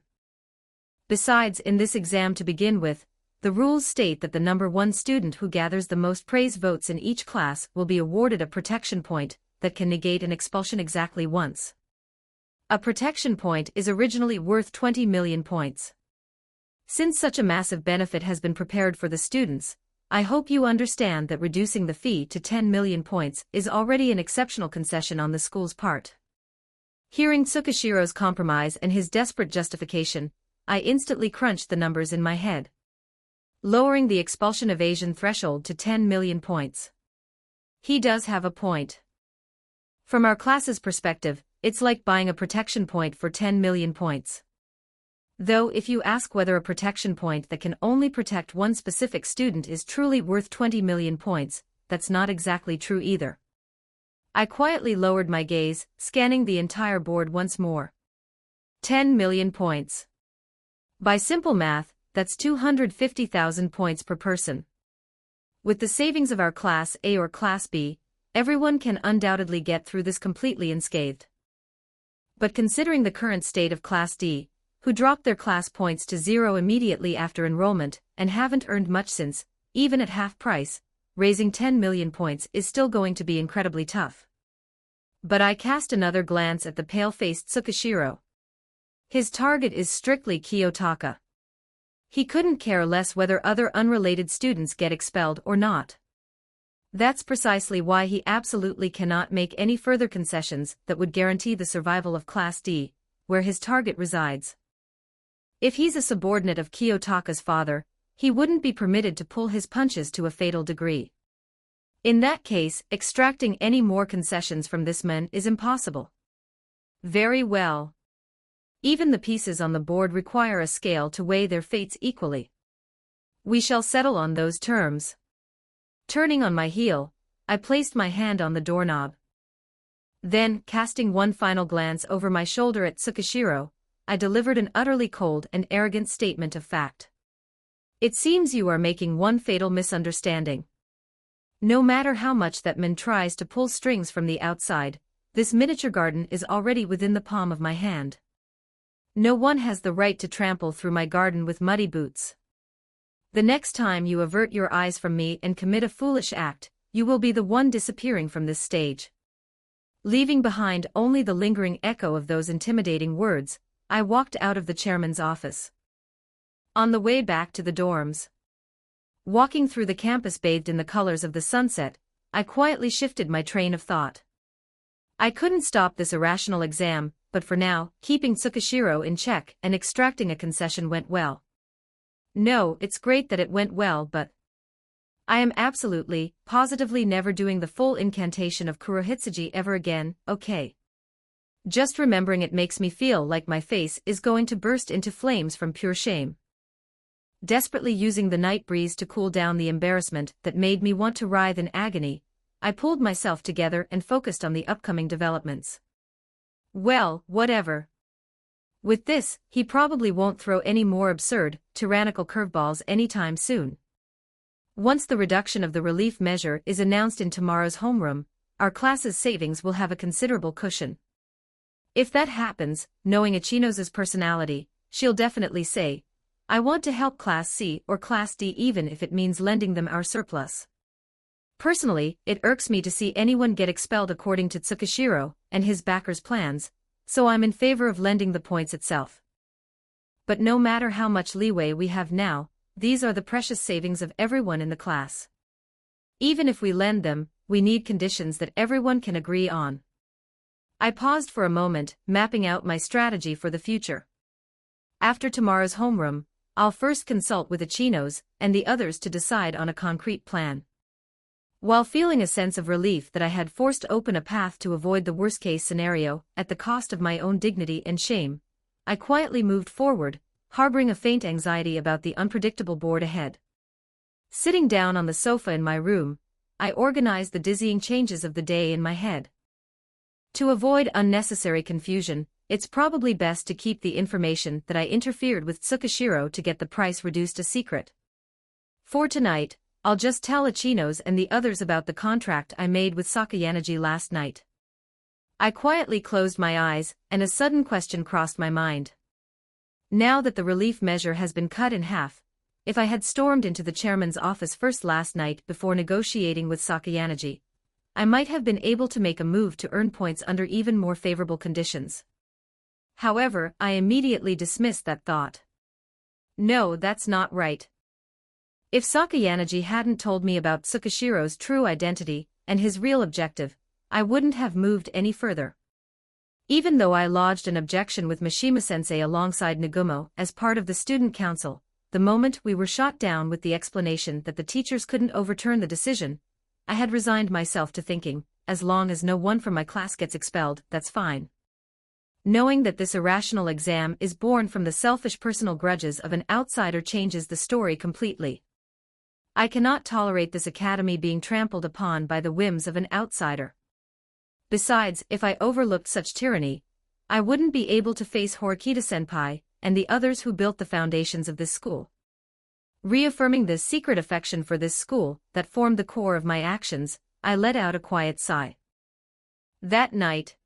[SPEAKER 2] Besides, in this exam to begin with, the rules state that the number one student who gathers the most praise votes in each class will be awarded a protection point that can negate an expulsion exactly once. A protection point is originally worth 20 million points. Since such a massive benefit has been prepared for the students, I hope you understand that reducing the fee to 10 million points is already an exceptional concession on the school's part. Hearing Tsukishiro's compromise and his desperate justification, I instantly crunched the numbers in my head. Lowering the expulsion evasion threshold to 10 million points. He does have a point. From our class's perspective, it's like buying a protection point for 10 million points. Though if you ask whether a protection point that can only protect one specific student is truly worth 20 million points, that's not exactly true either. I quietly lowered my gaze, scanning the entire board once more. 10 million points. By simple math, that's 250,000 points per person. With the savings of our Class A or Class B, everyone can undoubtedly get through this completely unscathed. But considering the current state of Class D, who dropped their class points to 0 immediately after enrollment and haven't earned much since, even at half price, raising 10 million points is still going to be incredibly tough. But I cast another glance at the pale-faced Tsukishiro. His target is strictly Kiyotaka. He couldn't care less whether other unrelated students get expelled or not. That's precisely why he absolutely cannot make any further concessions that would guarantee the survival of Class D, where his target resides. If he's a subordinate of Kiyotaka's father, he wouldn't be permitted to pull his punches to a fatal degree. In that case, extracting any more concessions from this man is impossible. Very well. Even the pieces on the board require a scale to weigh their fates equally. We shall settle on those terms. Turning on my heel, I placed my hand on the doorknob. Then, casting one final glance over my shoulder at Tsukishiro, I delivered an utterly cold and arrogant statement of fact. It seems you are making one fatal misunderstanding. No matter how much that man tries to pull strings from the outside, this miniature garden is already within the palm of my hand. No one has the right to trample through my garden with muddy boots. The next time you avert your eyes from me and commit a foolish act, you will be the one disappearing from this stage. Leaving behind only the lingering echo of those intimidating words, I walked out of the chairman's office. On the way back to the dorms, walking through the campus bathed in the colors of the sunset, I quietly shifted my train of thought. I couldn't stop this irrational exam, but for now, keeping Tsukishiro in check and extracting a concession went well. No, it's great that it went well, but I am absolutely, positively never doing the full incantation of Kurohitsuji ever again, okay? Just remembering it makes me feel like my face is going to burst into flames from pure shame. Desperately using the night breeze to cool down the embarrassment that made me want to writhe in agony, I pulled myself together and focused on the upcoming developments. Well, whatever. With this, he probably won't throw any more absurd, tyrannical curveballs anytime soon. Once the reduction of the relief measure is announced in tomorrow's homeroom, our class's savings will have a considerable cushion. If that happens, knowing Ichino's personality, she'll definitely say, I want to help Class C or Class D even if it means lending them our surplus. Personally, it irks me to see anyone get expelled according to Tsukishiro and his backers' plans, so I'm in favor of lending the points itself. But no matter how much leeway we have now, these are the precious savings of everyone in the class. Even if we lend them, we need conditions that everyone can agree on. I paused for a moment, mapping out my strategy for the future. After tomorrow's homeroom, I'll first consult with Ichino's and the others to decide on a concrete plan. While feeling a sense of relief that I had forced open a path to avoid the worst-case scenario at the cost of my own dignity and shame, I quietly moved forward, harboring a faint anxiety about the unpredictable board ahead. Sitting down on the sofa in my room, I organized the dizzying changes of the day in my head. To avoid unnecessary confusion, it's probably best to keep the information that I interfered with Tsukishiro to get the price reduced a secret. For tonight, I'll just tell Ichino's and the others about the contract I made with Sakayanagi last night. I quietly closed my eyes, and a sudden question crossed my mind. Now that the relief measure has been cut in half, if I had stormed into the chairman's office first last night before negotiating with Sakayanagi, I might have been able to make a move to earn points under even more favorable conditions. However, I immediately dismissed that thought. No, that's not right. If Sakayanagi hadn't told me about Tsukishiro's true identity and his real objective, I wouldn't have moved any further. Even though I lodged an objection with Mishima-sensei alongside Nagumo as part of the student council, the moment we were shot down with the explanation that the teachers couldn't overturn the decision, I had resigned myself to thinking, as long as no one from my class gets expelled, that's fine. Knowing that this irrational exam is born from the selfish personal grudges of an outsider changes the story completely. I cannot tolerate this academy being trampled upon by the whims of an outsider. Besides, if I overlooked such tyranny, I wouldn't be able to face Horikita-senpai and the others who built the foundations of this school. Reaffirming this secret affection for this school that formed the core of my actions, I let out a quiet sigh. That night,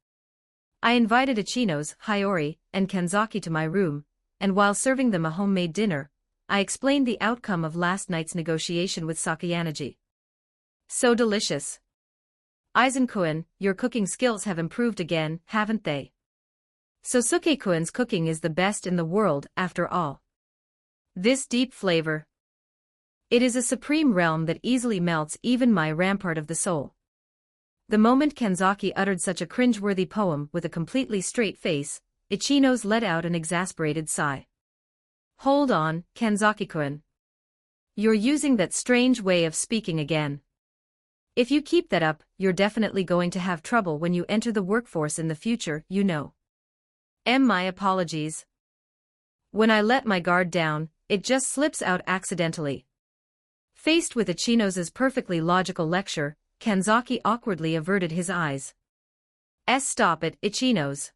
[SPEAKER 2] I invited Ichino's, Hiyori, and Kanzaki to my room, and while serving them a homemade dinner, I explained the outcome of last night's negotiation with Sakayanagi. So delicious. Aizen-kun, your cooking skills have improved again, haven't they? Sōsuke-kun's cooking is the best in the world, after all. This deep flavor. It is a supreme realm that easily melts even my rampart of the soul. The moment Kanzaki uttered such a cringe-worthy poem with a completely straight face, Ichino's let out an exasperated sigh. Hold on, Kanzaki-kun. You're using that strange way of speaking again. If you keep that up, you're definitely going to have trouble when you enter the workforce in the future, you know. My apologies. When I let my guard down, it just slips out accidentally. Faced with Ichino's perfectly logical lecture, Kanzaki awkwardly averted his eyes. Stop it, Ichino's.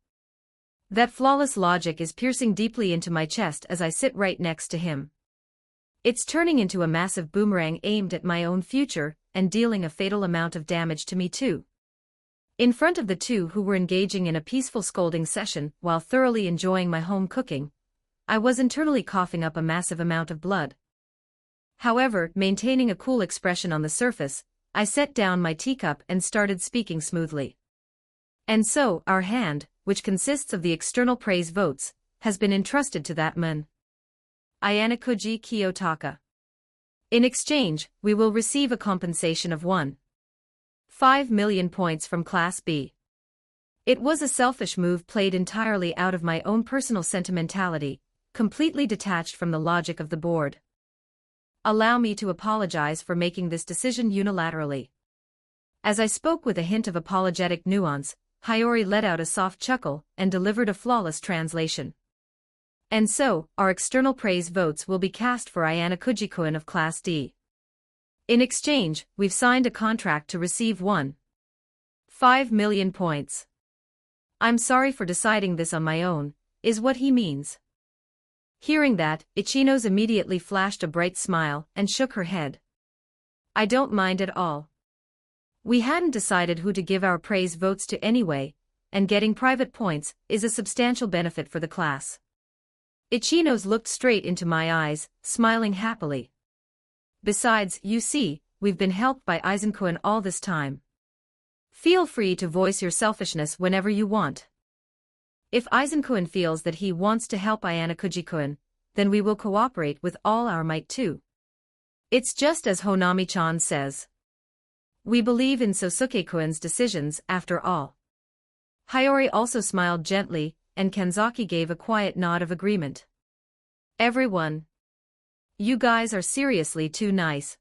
[SPEAKER 2] That flawless logic is piercing deeply into my chest as I sit right next to him. It's turning into a massive boomerang aimed at my own future and dealing a fatal amount of damage to me too. In front of the two who were engaging in a peaceful scolding session while thoroughly enjoying my home cooking, I was internally coughing up a massive amount of blood. However, maintaining a cool expression on the surface, I set down my teacup and started speaking smoothly. And so, our hand, which consists of the external praise votes, has been entrusted to that man, Ayanokuji Kiyotaka. In exchange, we will receive a compensation of 1.5 million points from Class B. It was a selfish move played entirely out of my own personal sentimentality, completely detached from the logic of the board. Allow me to apologize for making this decision unilaterally. As I spoke with a hint of apologetic nuance, Hiyori let out a soft chuckle and delivered a flawless translation. And so, our external praise votes will be cast for Ayanokuji-kun of Class D. In exchange, we've signed a contract to receive 1.5 million points. I'm sorry for deciding this on my own, is what he means. Hearing that, Ichino's immediately flashed a bright smile and shook her head. I don't mind at all. We hadn't decided who to give our praise votes to anyway, and getting private points is a substantial benefit for the class. Ichinos looked straight into my eyes, smiling happily. Besides, you see, we've been helped by Aizen-kun all this time. Feel free to voice your selfishness whenever you want. If Aizen-kun feels that he wants to help Ayano-kuji-kun, then we will cooperate with all our might too. It's just as Honami-chan says. We believe in Sōsuke-kun's decisions after all. Hiyori also smiled gently, and Kanzaki gave a quiet nod of agreement. Everyone. You guys are seriously too nice.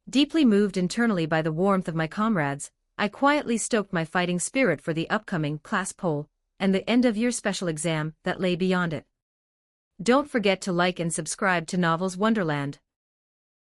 [SPEAKER 2] Deeply moved internally by the warmth of my comrades, I quietly stoked my fighting spirit for the upcoming class poll and the end-of-year special exam that lay beyond it. Don't forget to like and subscribe to Novels Wonderland.